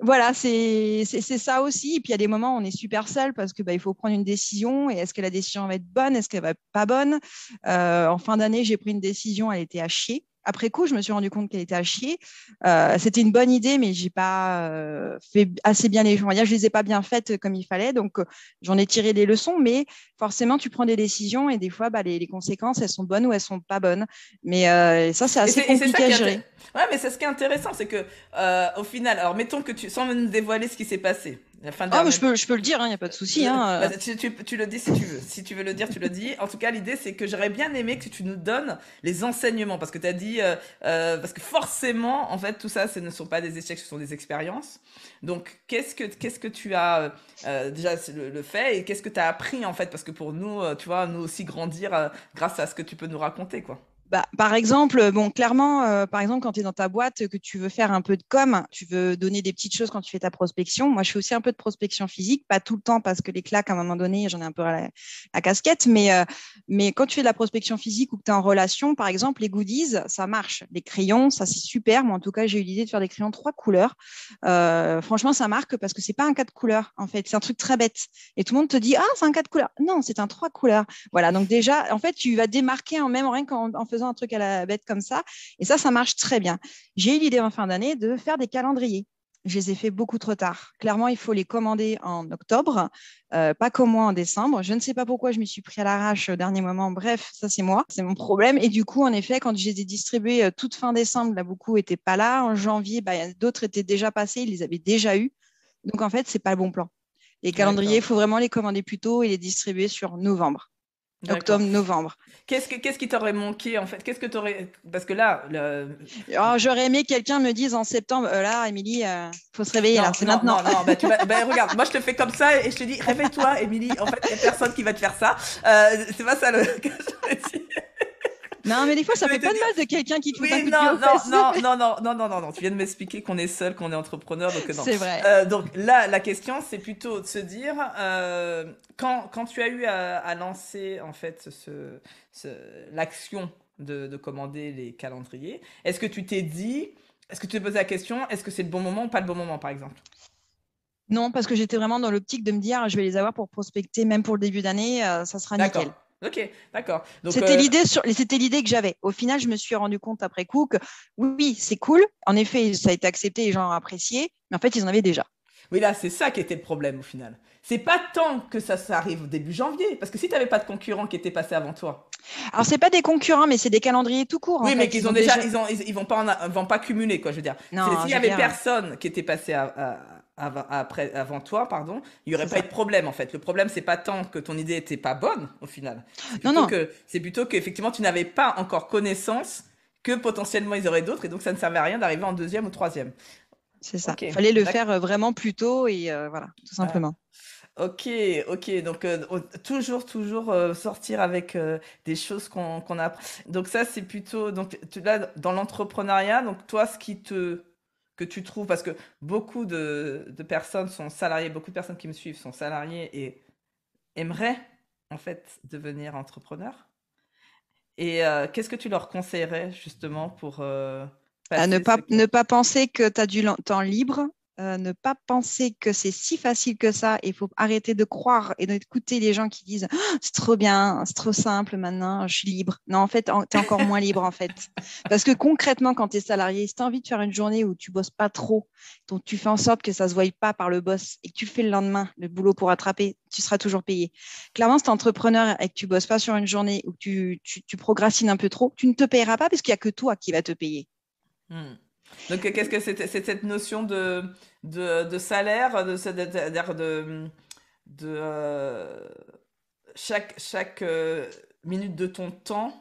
voilà, c'est ça aussi. Et puis, il y a des moments où on est super seul parce que il faut prendre une décision. Et est-ce que la décision va être bonne? Est-ce qu'elle va être pas bonne? En fin d'année, j'ai pris une décision, elle était à chier. Après coup, je me suis rendu compte qu'elle était à chier. C'était une bonne idée, mais j'ai pas fait assez bien les choses. Je les ai pas bien faites comme il fallait. Donc, j'en ai tiré des leçons, mais forcément, tu prends des décisions et des fois, les conséquences, elles sont bonnes ou elles sont pas bonnes. Mais ça, c'est assez Et c'est ça compliqué à qui est gérer. ouais, mais c'est ce qui est intéressant, c'est que au final, alors mettons que sans nous dévoiler ce qui s'est passé, la fin de Oh, mais l'année. je peux le dire, il n'y a pas de souci. Bah, tu le dis si tu veux. Si tu veux le dire, tu le dis. En tout cas, l'idée, c'est que j'aurais bien aimé que tu nous donnes les enseignements. Parce que tu as dit. Parce que forcément, en fait, tout ça, ce ne sont pas des échecs, ce sont des expériences. Donc, qu'est-ce que tu as. Déjà, c'est le fait. Et qu'est-ce que tu as appris, en fait? Parce que pour nous, tu vois, nous aussi grandir grâce à ce que tu peux nous raconter, quoi. Par exemple, bon, clairement, par exemple, quand tu es dans ta boîte, que tu veux faire un peu de com, tu veux donner des petites choses quand tu fais ta prospection. Moi, je fais aussi un peu de prospection physique, pas tout le temps parce que les claques, à un moment donné, j'en ai un peu à la casquette, mais quand tu fais de la prospection physique ou que tu es en relation, par exemple, les goodies, ça marche. Les crayons, ça, c'est super. Moi, en tout cas, j'ai eu l'idée de faire des crayons 3 couleurs. Franchement, ça marque parce que c'est pas un 4 couleurs, en fait. C'est un truc très bête. Et tout le monde te dit, ah, c'est un 4 couleurs. Non, c'est un 3 couleurs. Voilà, donc déjà, en fait, tu vas démarquer en même rien qu'en faisant un truc à la bête comme ça. Et ça marche très bien. J'ai eu l'idée en fin d'année de faire des calendriers. Je les ai fait beaucoup trop tard. Clairement, il faut les commander en octobre, pas comme moi en décembre. Je ne sais pas pourquoi je m'y suis pris à l'arrache au dernier moment. Bref, ça c'est moi, c'est mon problème. Et du coup, en effet, quand je les ai distribués toute fin décembre, là, beaucoup n'étaient pas là. En janvier, d'autres étaient déjà passés, ils les avaient déjà eus. Donc en fait, c'est pas le bon plan. Les calendriers, il D'accord, faut vraiment les commander plus tôt et les distribuer sur novembre. d'accord. Octobre-novembre. Qu'est-ce qui t'aurait manqué en fait? Qu'est-ce que t'aurais... Parce que là, Alors, j'aurais aimé que quelqu'un me dise en septembre, là, Émilie, faut se réveiller, là, non, c'est non, maintenant. non, non, bah, bah, regarde, moi je te fais comme ça et je te dis, réveille-toi, Émilie. En fait, il n'y a personne qui va te faire ça. C'est pas ça que je veux dire. Non, mais des fois, ça Je vais fait te pas de dire, mal de quelqu'un qui te fout un oui, coup de pied non, aux non, fesses, s'il te non, plaît. non, non, non, non, non, non. Tu viens de m'expliquer qu'on est seul, qu'on est entrepreneur, donc non. C'est vrai. Donc là, la question, c'est plutôt de se dire, quand tu as eu à lancer en fait l'action de commander les calendriers, est-ce que tu t'es dit, est-ce que tu t'es posé la question, est-ce que c'est le bon moment ou pas le bon moment, par exemple? Non, parce que j'étais vraiment dans l'optique de me dire, je vais les avoir pour prospecter, même pour le début d'année, ça sera D'accord. nickel. Ok, d'accord. Donc, C'était l'idée que j'avais. Au final, je me suis rendu compte après coup que oui, c'est cool. En effet, ça a été accepté, les gens ont apprécié, mais en fait, ils en avaient déjà. oui, là, c'est ça qui était le problème au final. C'est pas tant que ça arrive au début janvier, parce que si tu n'avais pas de concurrents qui étaient passés avant toi, Alors, c'est pas des concurrents, mais c'est des calendriers tout court, en oui, mais fait. qu'ils Ils ont ont déjà, déjà. ils vont pas, vont pas cumuler, quoi. Je veux dire, Non, s'il y je veux avait dire, personne qui était passé après, avant toi, pardon, il y aurait c'est pas eu ça. de problème en fait. Le problème, c'est pas tant que ton idée était pas bonne au final. Non, non, C'est plutôt qu'effectivement tu n'avais pas encore connaissance que potentiellement ils auraient d'autres et donc ça ne servait à rien d'arriver en deuxième ou troisième. c'est ça. Ok, Il fallait le d'accord. faire vraiment plus tôt et voilà, tout simplement. Ok, ok. Donc toujours sortir avec des choses qu'on a. Donc ça c'est plutôt donc là dans l'entrepreneuriat. Donc toi ce qui te que tu trouves parce que beaucoup de personnes sont salariées, beaucoup de personnes qui me suivent sont salariées et aimeraient en fait devenir entrepreneurs. Et qu'est-ce que tu leur conseillerais justement pour À ne passer pas, ce cap? ne pas penser que tu as du temps libre, ne pas penser que c'est si facile que ça. Il faut arrêter de croire et d'écouter les gens qui disent «Ah, c'est trop bien, c'est trop simple maintenant, je suis libre. Non, en fait, tu es encore moins libre en fait. Parce que concrètement, quand tu es salarié, si tu as envie de faire une journée où tu bosses pas trop, donc tu fais en sorte que ça ne se voie pas par le boss et que tu le fais le lendemain, le boulot pour rattraper, tu seras toujours payé. Clairement, si tu es entrepreneur et que tu bosses pas sur une journée ou que tu procrastines un peu trop, tu ne te payeras pas parce qu'il n'y a que toi qui va te payer. Hmm. Donc, qu'est-ce que c'est cette notion de salaire, de chaque minute de ton temps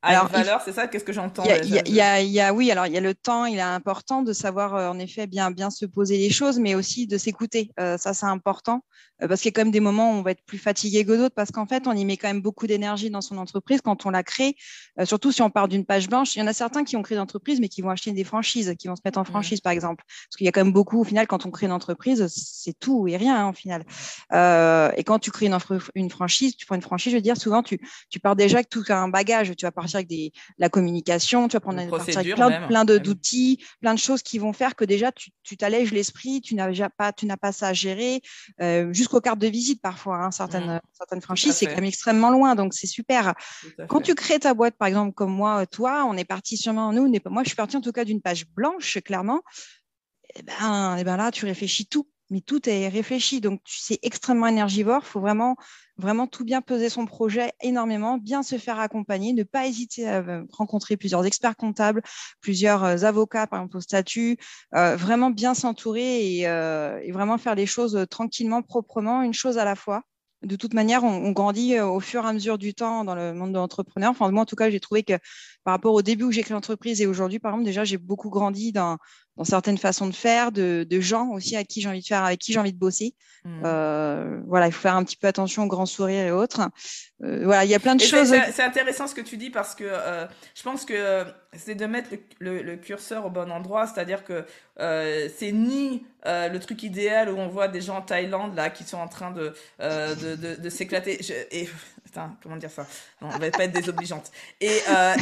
a une Alors, valeur, c'est ça? Qu'est-ce que il j'entends y a, il y déjà? a- il y a- il y a- oui, alors il y a le temps, il est important de savoir en effet bien se poser les choses, mais aussi de s'écouter. Ça, c'est important parce qu'il y a quand même des moments où on va être plus fatigué que d'autres parce qu'en fait, on y met quand même beaucoup d'énergie dans son entreprise quand on la crée, surtout si on part d'une page blanche. Il y en a certains qui ont créé d'entreprise, mais qui vont acheter des franchises, qui vont se mettre en Hmm. franchise, par exemple. Parce qu'il y a quand même beaucoup, au final, quand on crée une entreprise, c'est tout et rien, hein, au final. Et quand tu crées une franchise, tu prends une franchise, je veux dire, souvent, tu pars déjà avec tout un bagage. Tu vas partir avec la communication, tu vas De partir avec procédure plein, même, plein même. d'outils, plein de choses qui vont faire que déjà tu t'allèges l'esprit, tu n'as pas ça à gérer, jusqu'aux cartes de visite parfois. Hein, Hmm. certaines Tout à franchises, c'est quand fait, même extrêmement loin, donc c'est super. tout à Quand fait. tu crées ta boîte, par exemple, comme moi, toi, on est parti sûrement, moi je suis partie en tout cas d'une page blanche, clairement. Et ben là, tu réfléchis tout. Mais tout est réfléchi. Donc, c'est extrêmement énergivore. Il faut vraiment, vraiment tout bien peser son projet énormément, bien se faire accompagner, ne pas hésiter à rencontrer plusieurs experts comptables, plusieurs avocats, par exemple, au statut, vraiment bien s'entourer et vraiment faire les choses tranquillement, proprement, une chose à la fois. De toute manière, on grandit au fur et à mesure du temps dans le monde de l'entrepreneur. Enfin, moi, en tout cas, j'ai trouvé que par rapport au début où j'ai créé l'entreprise et aujourd'hui, par exemple, déjà, j'ai beaucoup grandi dans certaines façons de faire, de gens aussi à qui j'ai envie de faire, avec qui j'ai envie de bosser. Hmm. Voilà, il faut faire un petit peu attention aux grands sourires et autres. Voilà, il y a plein de Et choses. c'est intéressant ce que tu dis parce que je pense que c'est de mettre le curseur au bon endroit, c'est-à-dire que c'est ni le truc idéal où on voit des gens en Thaïlande là qui sont en train de s'éclater. Putain, comment dire ça? Non, on va pas être désobligeante. Et ça,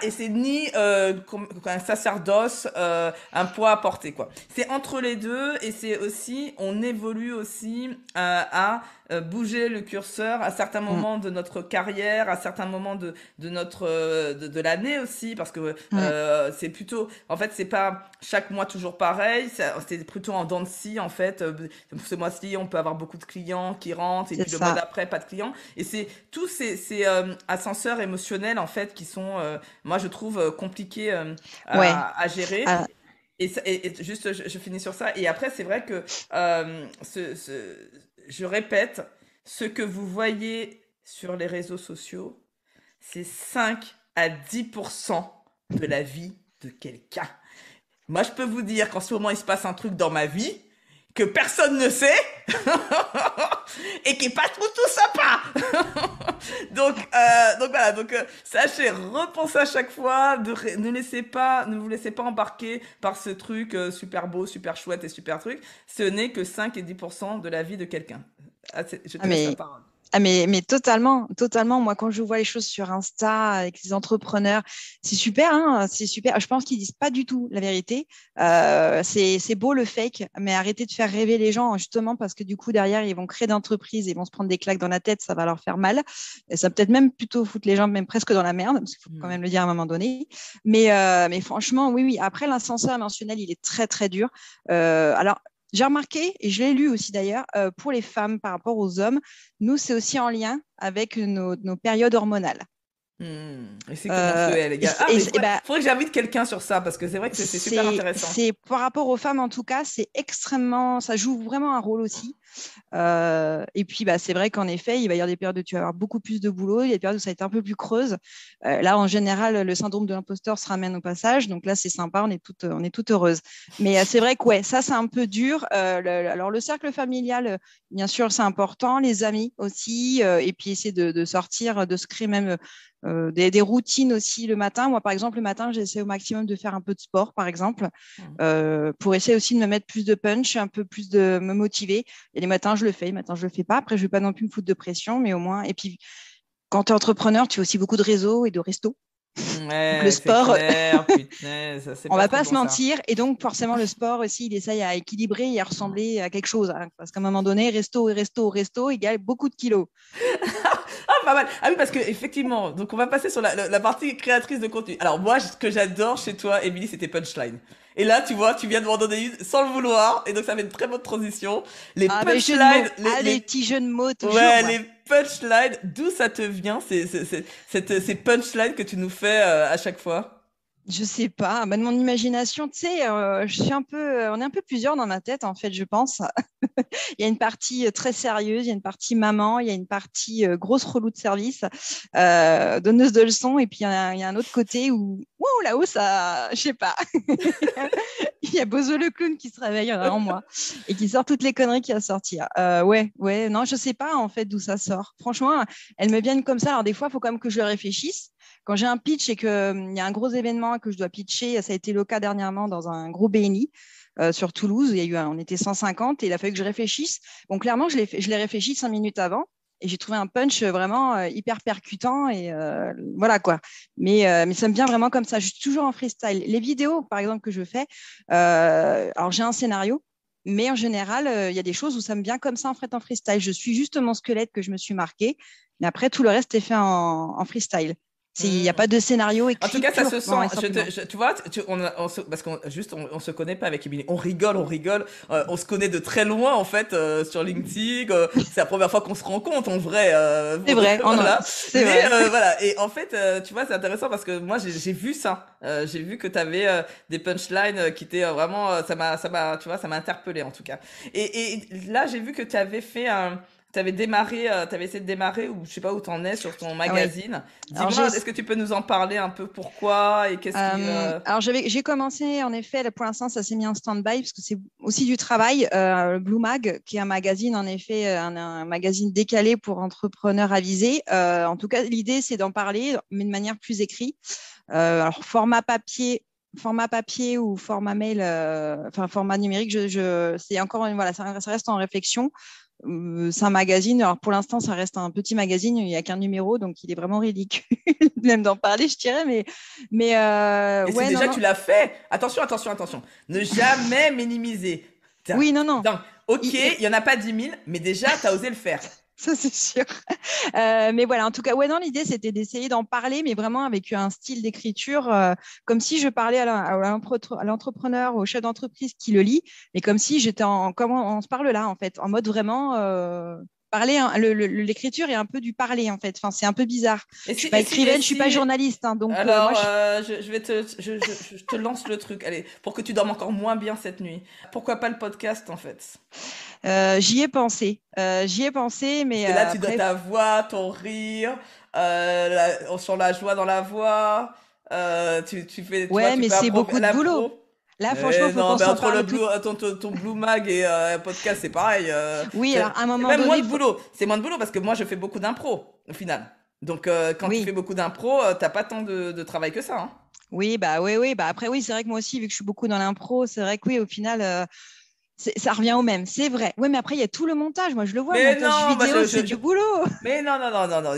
et c'est ni un sacerdoce, un poids à porter quoi. C'est entre les deux et c'est aussi, on évolue aussi à bouger le curseur à certains Mm, moments de notre carrière, à certains moments de notre de l'année aussi, parce que mm, c'est plutôt, en fait, c'est pas chaque mois toujours pareil, c'est plutôt en dents de scie en fait. Ce mois-ci, on peut avoir beaucoup de clients qui rentrent, et c'est puis le mois ça. d'après, pas de clients. Et c'est tous ces ascenseurs émotionnels en fait qui sont, moi je trouve compliqués Ouais. à gérer. Ah, Et juste, je finis sur ça. Et après, c'est vrai que je répète, ce que vous voyez sur les réseaux sociaux, c'est 5 à 10% de la vie de quelqu'un. Moi, je peux vous dire qu'en ce moment, il se passe un truc dans ma vie que personne ne sait et qui est pas tout sympa. Donc voilà, sachez repenser à chaque fois, ne vous laissez pas embarquer par ce truc super beau, super chouette et super truc. Ce n'est que 5 et 10% de la vie de quelqu'un. Ah, je ah, te laisse la mais parole. mais totalement, totalement. Moi, quand je vois les choses sur Insta avec les entrepreneurs, c'est super, hein, c'est super. Je pense qu'ils disent pas du tout la vérité. C'est beau le fake, mais arrêtez de faire rêver les gens, justement, parce que du coup, derrière, ils vont créer d'entreprises, ils vont se prendre des claques dans la tête, ça va leur faire mal. Et ça peut-être même plutôt foutre les gens même presque dans la merde, parce qu'il faut quand Hmm. même le dire à un moment donné. Mais franchement, oui, oui. Après, l'ascenseur émotionnel, il est très, très dur. Alors, j'ai remarqué, et je l'ai lu aussi d'ailleurs, pour les femmes par rapport aux hommes, nous, c'est aussi en lien avec nos périodes hormonales. Et c'est comment Euh, les et, gars? Ah, mais et ben, faudrait que j'invite quelqu'un sur ça parce que c'est vrai que c'est super intéressant. c'est par rapport aux femmes en tout cas, c'est extrêmement, ça joue vraiment un rôle aussi. Et puis, bah, c'est vrai qu'en effet, il va y avoir des périodes où tu vas avoir beaucoup plus de boulot, il y a des périodes où ça va être un peu plus creuse. Là, en général, le syndrome de l'imposteur se ramène au passage. Donc là, c'est sympa, on est toutes heureuses. Mais c'est vrai que ouais, ça, c'est un peu dur. Alors, le cercle familial, bien sûr, c'est important. Les amis aussi. Et puis, essayer de sortir, de se créer même des routines aussi le matin. Moi, par exemple, le matin, j'essaie au maximum de faire un peu de sport, par exemple, Hmm. pour essayer aussi de me mettre plus de punch, un peu plus de me motiver. Et les matins, je le fais. Les matins, je le fais pas. Après, je vais pas non plus me foutre de pression, mais au moins. Et puis, quand tu es entrepreneur, tu as aussi beaucoup de réseaux et de restos. Donc, le Ouais, c'est sport, clair, putain, c'est on pas va trop pas se bon ça. mentir. Et donc, forcément, le sport aussi, il essaye à équilibrer et à ressembler à quelque chose, hein. Parce qu'à un moment donné, resto et resto, resto égale beaucoup de kilos. Ah, pas mal. Ah oui, parce que effectivement, donc on va passer sur la partie créatrice de contenu. Alors moi, ce que j'adore chez toi, Émilie, c'était punchline. Et là, tu vois, tu viens de m'en donner une sans le vouloir, et donc ça fait une très bonne transition. Les Ah, ben, jeu de mots. punchlines, Ah, les petits jeux de mots, toujours, ouais, moi. les punchlines, d'où ça te vient, ces punchlines que tu nous fais à chaque fois? Je sais pas, bah, de mon imagination, tu sais, je suis un peu, on est un peu plusieurs dans ma tête, en fait, je pense. Il y a une partie très sérieuse, il y a une partie maman, il y a une partie grosse relou de service, donneuse de leçons, et puis il y a un autre côté où, wow, là-haut, ça, je sais pas. Il y a Bozo le clown qui se réveille en moi et qui sort toutes les conneries qu'il y a à sortir. Ouais, ouais, non, je sais pas en fait d'où ça sort. Franchement, elles me viennent comme ça. Alors des fois, il faut quand même que je le réfléchisse. Quand j'ai un pitch et qu'il y a un gros événement que je dois pitcher, ça a été le cas dernièrement dans un gros BNI sur Toulouse. On était 150 et il a fallu que je réfléchisse. Bon, clairement, je l'ai réfléchi 5 minutes avant et j'ai trouvé un punch vraiment hyper percutant et voilà quoi. Mais ça me vient vraiment comme ça. Je suis toujours en freestyle. Les vidéos, par exemple, que je fais, alors j'ai un scénario, mais en général, il y a des choses où ça me vient comme ça en fait en freestyle. Je suis juste mon squelette que je me suis marqué, mais après tout le reste est fait en freestyle. Il n'y a pas de scénario En tout écrit cas, ça pur se dans sent. simplement. Tu vois, parce qu'on juste, on se connaît pas avec Émilie. On rigole, on rigole. On se connaît de très loin en fait sur LinkedIn. C'est la première fois qu'on se rencontre en vrai. C'est vrai, Voilà. c'est Mais vrai. voilà. Et en fait, tu vois, c'est intéressant parce que moi, j'ai vu ça. J'ai vu que tu avais des punchlines qui étaient vraiment. Tu vois, ça m'a interpellé en tout cas. Et là, j'ai vu que tu avais fait t'avais essayé de démarrer ou je sais pas où t'en es sur ton Ah oui. magazine. Alors, Dis-moi, est-ce que tu peux nous en parler un peu pourquoi et qu'est-ce qui... alors j'ai commencé, en effet, là, pour l'instant, ça s'est mis en stand-by parce que c'est aussi du travail. Blue Mag, qui est un magazine, en effet, un magazine décalé pour entrepreneurs avisés. En tout cas, l'idée, c'est d'en parler, mais de manière plus écrite. Alors, format papier ou format mail, enfin format numérique, c'est encore voilà, ça reste en réflexion. C'est un magazine. Alors pour l'instant, ça reste un petit magazine. Il n'y a qu'un numéro, donc il est vraiment ridicule même d'en parler, je dirais. Et c'est Ouais, non, déjà que non. tu l'as fait. Attention, attention, attention. Ne jamais minimiser. Oui, non, non. Donc, ok, Il- il y en a pas 10 000, mais déjà, tu as osé le faire. Ça, c'est sûr. Mais voilà, en tout cas, ouais, non, l'idée, c'était d'essayer d'en parler, mais vraiment avec un style d'écriture, comme si je parlais à l'entrepreneur, au chef d'entreprise qui le lit, mais comme si j'étais comment on se parle là, en fait, en mode vraiment parler. Hein, l'écriture est un peu du parler, en fait. Enfin, c'est un peu bizarre. Et Je suis si, pas et si, et écrivaine, je suis pas si, journaliste, hein, donc moi, alors, je vais je te lance le truc, allez, pour que tu dormes encore moins bien cette nuit. Pourquoi pas le podcast, en fait? j'y ai pensé, Parce mais que là, tu dois après, ta voix, ton rire, on sent la joie dans la voix, tu fais, tu vois, ouais, tu mais peux c'est improviser beaucoup de boulot. l'impro. Là, franchement, Mais faut non, qu'on mais s'en entre parle tout. ton Blue Mag et podcast, c'est pareil. Oui, alors à un C'est moment même moins donné, de boulot. C'est moins de boulot parce que moi, je fais beaucoup d'impro, au final. Donc, quand tu fais oui. beaucoup d'impro, t'as pas tant de travail que ça, hein. Oui, bah oui, oui. Bah après, oui, c'est vrai que moi aussi, vu que je suis beaucoup dans l'impro, c'est vrai que oui, au final, ça revient au même. C'est vrai. Oui, mais après, il y a tout le montage. Moi, je le vois, le Mais montage non, moi, vidéo, c'est du boulot. mais non, non, non, non, non.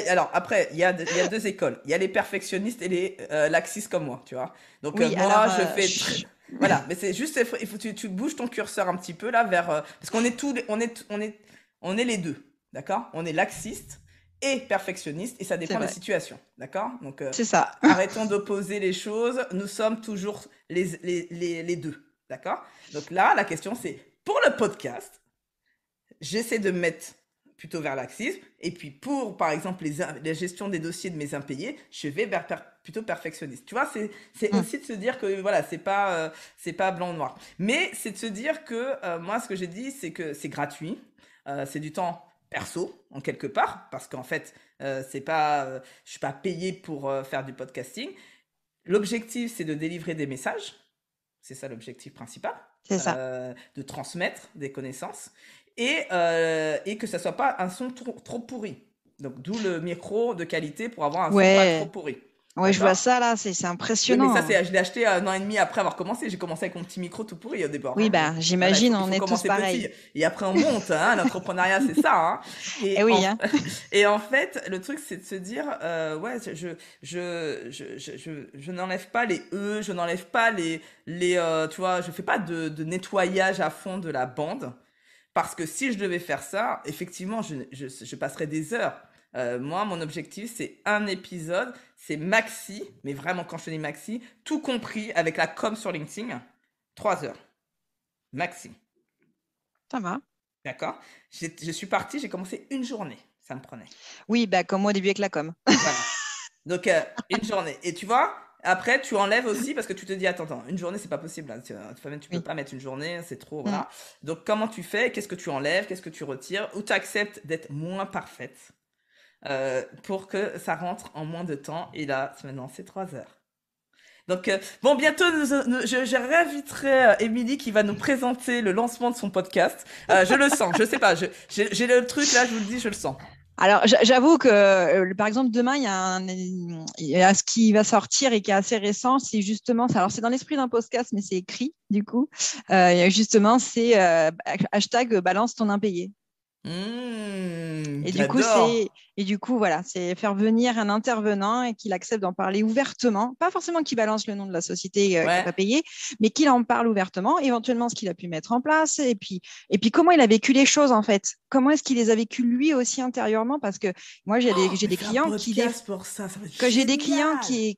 Alors, après, il y a deux écoles. Il y a les perfectionnistes et les laxistes comme moi, tu vois. Donc, Oui, alors, moi, je fais voilà, mais c'est juste, il faut tu bouges ton curseur un petit peu là vers parce qu'on est tous, on est les deux, d'accord? On est laxiste et perfectionniste et ça c'est dépend des vrai. situations, d'accord? Donc, C'est ça. arrêtons d'opposer les choses. Nous sommes toujours les deux, d'accord? Donc là, la question c'est pour le podcast. J'essaie de me mettre plutôt vers l'axisme. Et puis pour, par exemple, la gestion des dossiers de mes impayés, je vais vers plutôt perfectionniste. Tu vois, c'est Mm. aussi de se dire que voilà, c'est pas blanc ou noir. Mais c'est de se dire que moi, ce que j'ai dit, c'est que c'est gratuit. C'est du temps perso, en quelque part, parce qu'en fait, c'est pas, je suis pas payé pour faire du podcasting. L'objectif, c'est de délivrer des messages. C'est ça l'objectif principal, C'est ça. de transmettre des connaissances et que ça soit pas un son trop pourri. Donc d'où le micro de qualité pour avoir un son pas trop Ouais. pourri. Ouais, je vois D'accord? ça là. C'est Oui, mais ça, impressionnant. je l'ai acheté un an et demi après avoir commencé. J'ai commencé avec mon petit micro tout pourri au départ, Oui, hein. Donc, bah, voilà, j'imagine, il on faut est tous commencer petit. pareils. Et après, on monte, hein. L'entrepreneuriat, c'est ça, hein. Eh Et oui, en, hein. et en fait, le truc, c'est de se dire, ouais, je n'enlève pas les E, je n'enlève pas tu vois, je fais pas de nettoyage à fond de la bande. Parce que si je devais faire ça, effectivement, je passerais des heures. Moi, mon objectif, c'est un épisode, c'est maxi, mais vraiment quand je te dis maxi, tout compris avec la com sur LinkedIn, 3 heures, maxi. Ça va. D'accord? Je suis parti, j'ai commencé une journée, ça me prenait. Oui, bah, comme moi au début avec la com. Voilà. Donc, une journée. Et tu vois, après, tu enlèves aussi parce que tu te dis, attends, attends, une journée, c'est pas possible, hein. Tu peux Oui. pas mettre une journée, c'est trop, Mm. voilà. Donc, comment tu fais? Qu'est-ce que tu enlèves? Qu'est-ce que tu retires? Ou tu acceptes d'être moins parfaite pour que ça rentre en moins de temps. Et là, maintenant, c'est 3 heures. Donc, bon, bientôt, je réinviterai Émilie qui va nous présenter le lancement de son podcast. Je le sens, je sais pas, j'ai le truc là, je vous le dis, je le sens. Alors, j'avoue que, par exemple, demain, il y a ce qui va sortir et qui est assez récent. C'est justement ça. Alors, c'est dans l'esprit d'un podcast, mais c'est écrit, du coup. Justement, c'est hashtag balance ton impayé. J'adore. Et du coup, voilà, c'est faire venir un intervenant et qu'il accepte d'en parler ouvertement. Pas forcément qu'il balance le nom de la société qui n'a Ouais. pas payé, mais qu'il en parle ouvertement, éventuellement ce qu'il a pu mettre en place, et puis comment il a vécu les choses en fait. Comment est-ce qu'il les a vécues lui aussi intérieurement? Parce que moi, j'ai Mais des fais un clients podcast pour ça va être quand j'ai des clients génial.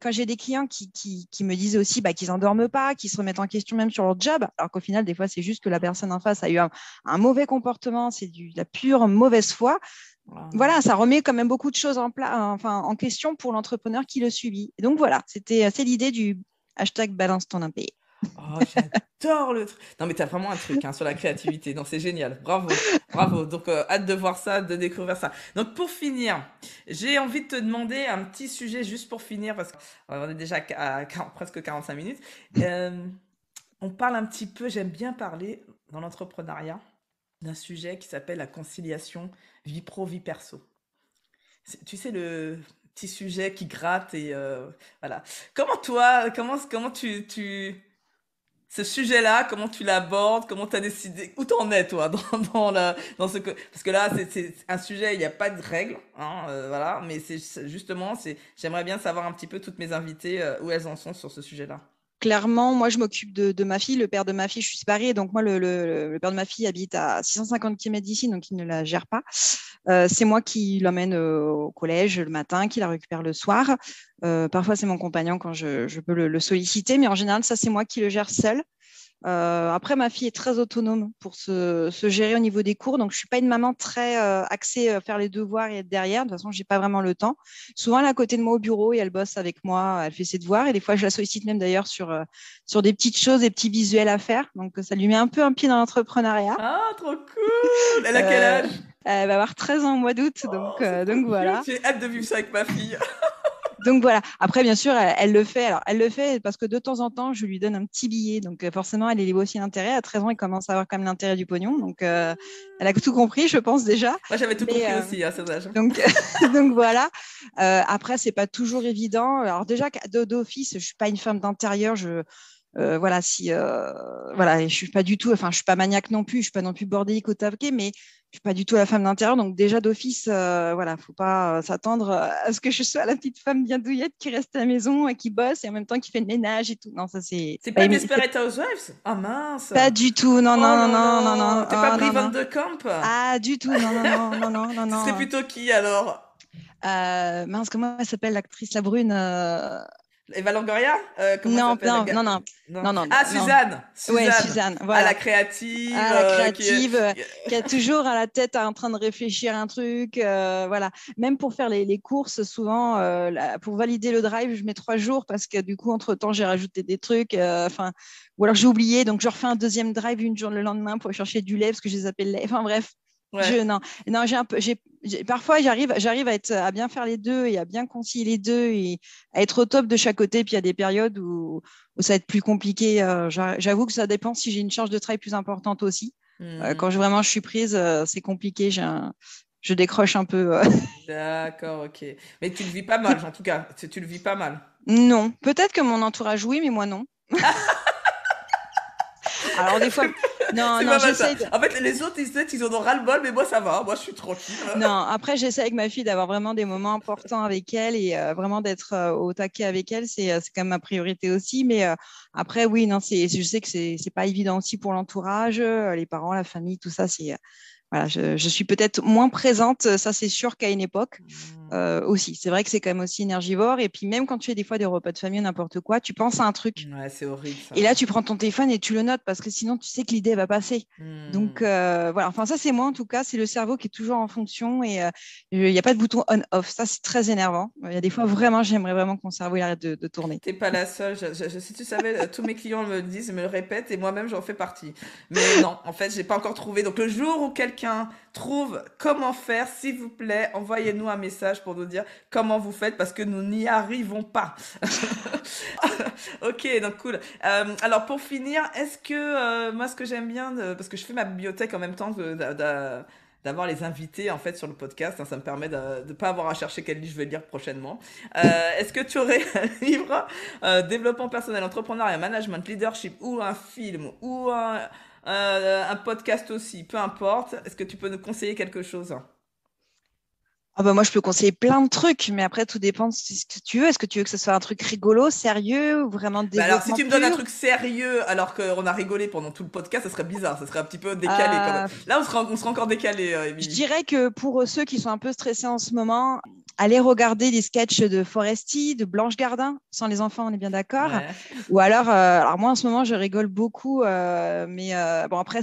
qui me disent aussi qu'ils n'endorment pas, qui se remettent en question même sur leur job, alors qu'au final, des fois, c'est juste que la personne en face a eu un mauvais comportement, c'est de la pure mauvaise foi. Voilà, ça remet quand même beaucoup de choses en question pour l'entrepreneur qui le subit. Et donc voilà, c'est l'idée du hashtag balance ton impayé. Oh, j'adore le truc. Non, mais t'as vraiment un truc hein, sur la créativité. Non, c'est génial. Bravo, bravo. Donc, hâte de voir ça, de découvrir ça. Donc, pour finir, j'ai envie de te demander un petit sujet juste pour finir, parce qu'on est déjà à presque 45 minutes. Euh, on parle un petit peu, j'aime bien parler dans l'entrepreneuriat d'un sujet qui s'appelle la conciliation vie pro, vie perso. Tu sais, le petit sujet qui gratte et voilà. Comment toi, comment ce sujet-là, comment tu l'abordes, comment tu as décidé, où t'en es toi dans ce parce que là c'est un sujet, il n'y a pas de règles, hein, voilà, mais justement j'aimerais bien savoir un petit peu toutes mes invitées où elles en sont sur ce sujet-là. Clairement, moi, je m'occupe de ma fille. Le père de ma fille, je suis séparée. Donc, moi, le père de ma fille habite à 650 km d'ici, donc il ne la gère pas. C'est moi qui l'emmène au collège le matin, qui la récupère le soir. Parfois, c'est mon compagnon quand je peux le solliciter, mais en général, ça, c'est moi qui le gère seule. Après, ma fille est très autonome pour se gérer au niveau des cours. Donc, je ne suis pas une maman très axée à faire les devoirs et être derrière. De toute façon, je n'ai pas vraiment le temps. Souvent, elle est à côté de moi au bureau et elle bosse avec moi. Elle fait ses devoirs. Et des fois, je la sollicite même d'ailleurs sur des petites choses, des petits visuels à faire. Donc, ça lui met un peu un pied dans l'entrepreneuriat. Ah, trop cool! Elle a quel Euh, âge? Elle va avoir 13 ans au mois d'août. Oh, c'est trop Donc cute! voilà. J'ai hâte de vivre ça avec ma fille. Donc voilà. Après, bien sûr, elle le fait. Alors, elle le fait parce que de temps en temps, je lui donne un petit billet. Donc forcément, elle élève aussi l'intérêt. À 13 ans, elle commence à avoir quand même l'intérêt du pognon. Donc, elle a tout compris, je pense déjà. Moi, j'avais tout Mais compris aussi à cet âge. donc, donc voilà. Après, c'est pas toujours évident. Alors déjà, d'office, je suis pas une femme d'intérieur. Voilà, si voilà, et je suis pas du tout, enfin, je suis pas maniaque non plus, je suis pas non plus bordélique au taquet, mais je suis pas du tout la femme d'intérieur. Donc déjà d'office, voilà, faut pas s'attendre à ce que je sois la petite femme bien douillette qui reste à la maison et qui bosse et en même temps qui fait le ménage et tout. Non, ça C'est pas, pas c'est Desperate Housewives? Ah mince! pas du tout. Non, Oh non, non, là non, non, non, là! T'es pas oh, Brie non, Van non. de Camp? Ah, du tout. Non, non, non, non, non, non, Ce serait non. plutôt qui alors? Mince, comment elle s'appelle l'actrice la brune Eva Longoria? Comment elle Non, s'appelle non, non, non, Non. non, non, Ah, non. Suzanne! Ouais, Suzanne! Suzanne, Ah, la voilà. créative, Ah, la qui créative, qui a toujours à la tête en train de réfléchir à un truc. Voilà. Même pour faire les courses, souvent, pour valider le drive, je mets 3 jours parce que du coup, entre-temps, j'ai rajouté des trucs. Enfin, ou alors j'ai oublié, donc je refais un deuxième drive une journée le lendemain pour chercher du lait parce que je les appelle lait. Enfin bref, Ouais. non, non, j'ai un peu, parfois j'arrive à bien faire les deux et à bien concilier les deux et à être au top de chaque côté. Puis il y a des périodes où ça va être plus compliqué. J'avoue que ça dépend si j'ai une charge de travail plus importante aussi. Quand Hmm. vraiment je suis prise, c'est compliqué. Je décroche un peu. D'accord, ok. Mais tu le vis pas mal, en tout cas. Tu le vis pas mal. Non, peut-être que mon entourage oui, mais moi non. Alors des fois, non, C'est non, pas mal ça. j'essaye de. En fait, les autres, ils en ont ras-le-bol, mais moi, ça va. Moi, je suis tranquille. Non, après, j'essaie avec ma fille d'avoir vraiment des moments importants avec elle et vraiment d'être au taquet avec elle. C'est quand même ma priorité aussi. Mais après, oui, non, je sais que c'est pas évident aussi pour l'entourage, les parents, la famille, tout ça. Voilà, je suis peut-être moins présente, ça c'est sûr qu'à une époque Hmm. aussi. C'est vrai que c'est quand même aussi énergivore. Et puis même quand tu fais des fois des repas de famille ou n'importe quoi, tu penses à un truc. Ouais, c'est horrible Et ça. là, tu prends ton téléphone et tu le notes parce que sinon, tu sais que l'idée va passer. Donc, Hmm. voilà. Enfin, ça, c'est moi en tout cas. C'est le cerveau qui est toujours en fonction et il n'y a pas de bouton on-off. Ça, c'est très énervant. Il y a des fois, Hmm. vraiment, j'aimerais vraiment que mon cerveau il arrête de tourner. T'es pas la seule. Si tu savais, tous mes clients me le disent, me le répètent, et moi-même j'en fais partie. Mais non, en fait, j'ai pas encore trouvé. Donc le jour où quelqu'un trouve comment faire, s'il vous plaît, envoyez-nous un message pour nous dire comment vous faites, parce que nous n'y arrivons pas. Ok, donc cool. Alors pour finir, est-ce que moi ce que j'aime bien, parce que je fais ma bibliothèque en même temps d'avoir les invités en fait sur le podcast, hein, ça me permet de ne pas avoir à chercher quel livre je vais lire prochainement. Est-ce que tu aurais un livre, développement personnel, entrepreneuriat, management, leadership, ou un film, ou un podcast aussi, peu importe, est-ce que tu peux nous conseiller quelque chose? Ah bah moi, je peux conseiller plein de trucs, mais après, tout dépend de ce que tu veux. Est-ce que tu veux que ce soit un truc rigolo, sérieux ou vraiment de Bah alors, si développement tu me donnes un pur? truc sérieux alors qu'on a rigolé pendant tout le podcast, ça serait bizarre, ça serait un petit peu décalé quand même. Euh, Là, on sera encore décalé, Je Émilie. dirais que pour ceux qui sont un peu stressés en ce moment, allez regarder les sketchs de Foresti, de Blanche Gardin, sans les enfants, on est bien d'accord. Ouais. Ou alors moi en ce moment je rigole beaucoup, mais bon après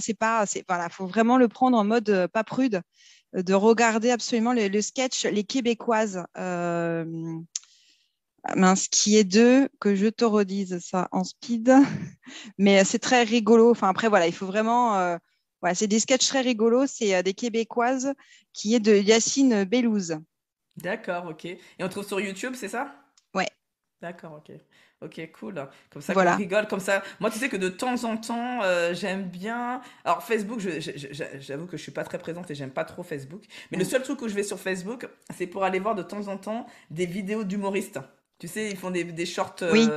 voilà, faut vraiment le prendre en mode pas prude, de regarder absolument le sketch Les Québécoises. Mince, qui est deux, que je te redise ça en speed. Mais c'est très rigolo. Enfin, après, voilà, il faut vraiment. Voilà, c'est des sketchs très rigolos. C'est des Québécoises qui est de Yacine Bellouz. D'accord, ok. Et on trouve sur YouTube, c'est ça? Ouais, D'accord, ok. Ok, cool. Comme ça qu'on voilà. rigole, comme ça. Moi, tu sais que de temps en temps, j'aime bien. Alors, Facebook, j'avoue que je suis pas très présente et j'aime pas trop Facebook. Mais le Mm. seul truc où je vais sur Facebook, c'est pour aller voir de temps en temps des vidéos d'humoristes. Tu sais, ils font des shorts Oui,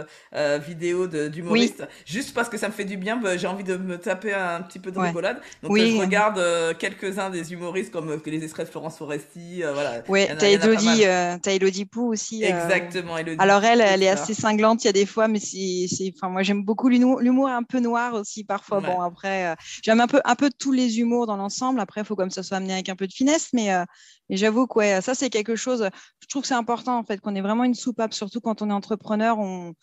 vidéos oui, d'humoristes. Juste parce que ça me fait du bien, bah, j'ai envie de me taper un petit peu de ouais. rigolade. Donc, je Oui, regarde quelques-uns des humoristes comme les extraits de Florence Foresti. Voilà, ouais. il y en a pas mal. T'as Élodie Pou aussi. Exactement, Elodie Alors Pou, elle est etc. assez cinglante, il y a des fois, mais enfin, moi j'aime beaucoup l'humour un peu noir aussi parfois. Ouais. Bon, après, j'aime un peu tous les humours dans l'ensemble. Après, il faut comme ça soit amené avec un peu de finesse, mais j'avoue que ouais, ça c'est quelque chose. Je trouve que c'est important en fait qu'on ait vraiment une soupape, surtout quand on est entrepreneur. On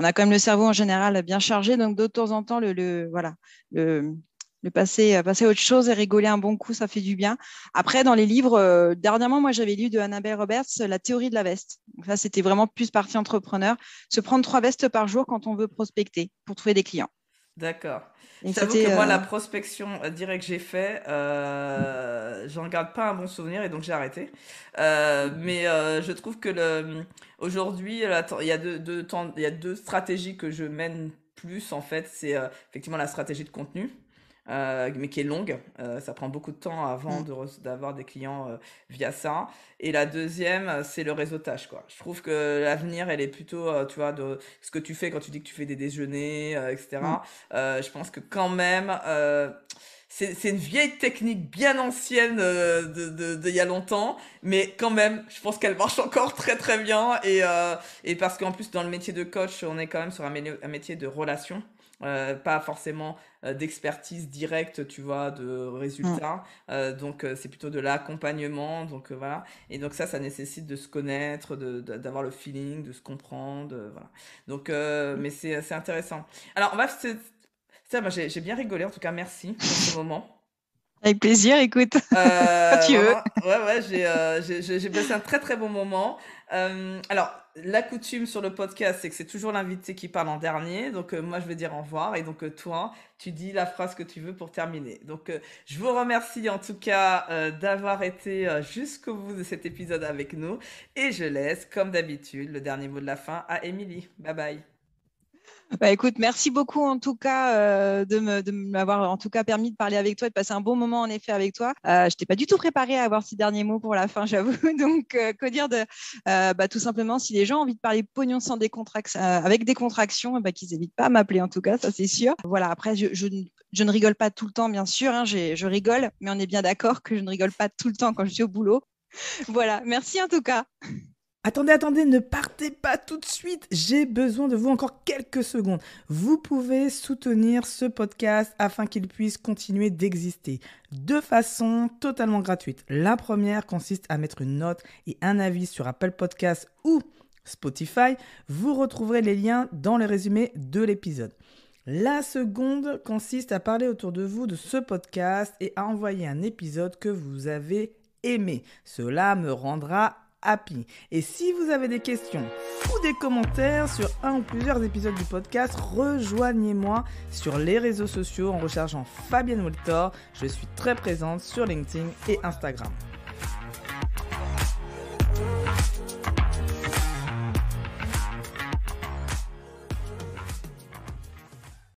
a quand même le cerveau en général bien chargé, donc de temps en temps, voilà, le, passer à autre chose et rigoler un bon coup, ça fait du bien. Après, dans les livres, dernièrement, moi, j'avais lu de Annabelle Roberts La théorie de la veste. Donc là, c'était vraiment plus partie entrepreneur. Se prendre 3 vestes par jour quand on veut prospecter pour trouver des clients. D'accord. Et Je t'avoue que c'était. moi, la prospection directe que j'ai fait, j'en garde pas un bon souvenir et donc j'ai arrêté. Mais je trouve que aujourd'hui, il y a il y a deux stratégies que je mène plus en fait. C'est effectivement la stratégie de contenu. Mais qui est longue, ça prend beaucoup de temps avant Mm, d'avoir des clients via ça. Et la deuxième, c'est le réseautage, quoi. Je trouve que l'avenir, elle est plutôt, tu vois, de ce que tu fais quand tu dis que tu fais des déjeuners, mm, etc. Je pense que quand même, c'est une vieille technique bien ancienne de il y a longtemps, mais quand même, je pense qu'elle marche encore très très bien. Et parce qu'en plus, dans le métier de coach, on est quand même sur un métier de relation. Pas forcément d'expertise directe, tu vois, de mm. résultats. Donc, c'est plutôt de l'accompagnement. Donc, voilà. Et donc, ça nécessite de se connaître, d'avoir le feeling, de se comprendre. Voilà. Donc, mais c'est intéressant. Alors, ça, moi, j'ai bien rigolé. En tout cas, merci pour ce moment. Avec plaisir, écoute, quand tu veux. Vraiment, ouais, ouais, j'ai passé un très très bon moment. Alors, la coutume sur le podcast, c'est que c'est toujours l'invité qui parle en dernier. Donc, moi, je vais dire au revoir. Et donc, toi, tu dis la phrase que tu veux pour terminer. Donc, je vous remercie en tout cas d'avoir été jusqu'au bout de cet épisode avec nous. Et je laisse, comme d'habitude, le dernier mot de la fin à Émilie. Bye bye. Bah, écoute, merci beaucoup en tout cas de m'avoir en tout cas permis de parler avec toi et de passer un bon moment en effet avec toi. Je t'ai pas du tout préparé à avoir ces derniers mots pour la fin, j'avoue. Donc, que dire de tout simplement, si les gens ont envie de parler pognon sans avec des contractions, bah, qu'ils n'hésitent pas à m'appeler en tout cas, ça c'est sûr. Voilà, après, je ne rigole pas tout le temps, bien sûr, hein, je rigole, mais on est bien d'accord que je ne rigole pas tout le temps quand je suis au boulot. Voilà, merci en tout cas. Attendez, attendez, ne partez pas tout de suite. J'ai besoin de vous encore quelques secondes. Vous pouvez soutenir ce podcast afin qu'il puisse continuer d'exister de façon totalement gratuite. La première consiste à mettre une note et un avis sur Apple Podcasts ou Spotify. Vous retrouverez les liens dans le résumé de l'épisode. La seconde consiste à parler autour de vous de ce podcast et à envoyer un épisode que vous avez aimé. Cela me rendra happy. Et si vous avez des questions ou des commentaires sur un ou plusieurs épisodes du podcast, rejoignez-moi sur les réseaux sociaux en recherchant Fabienne Woltor. Je suis très présente sur LinkedIn et Instagram.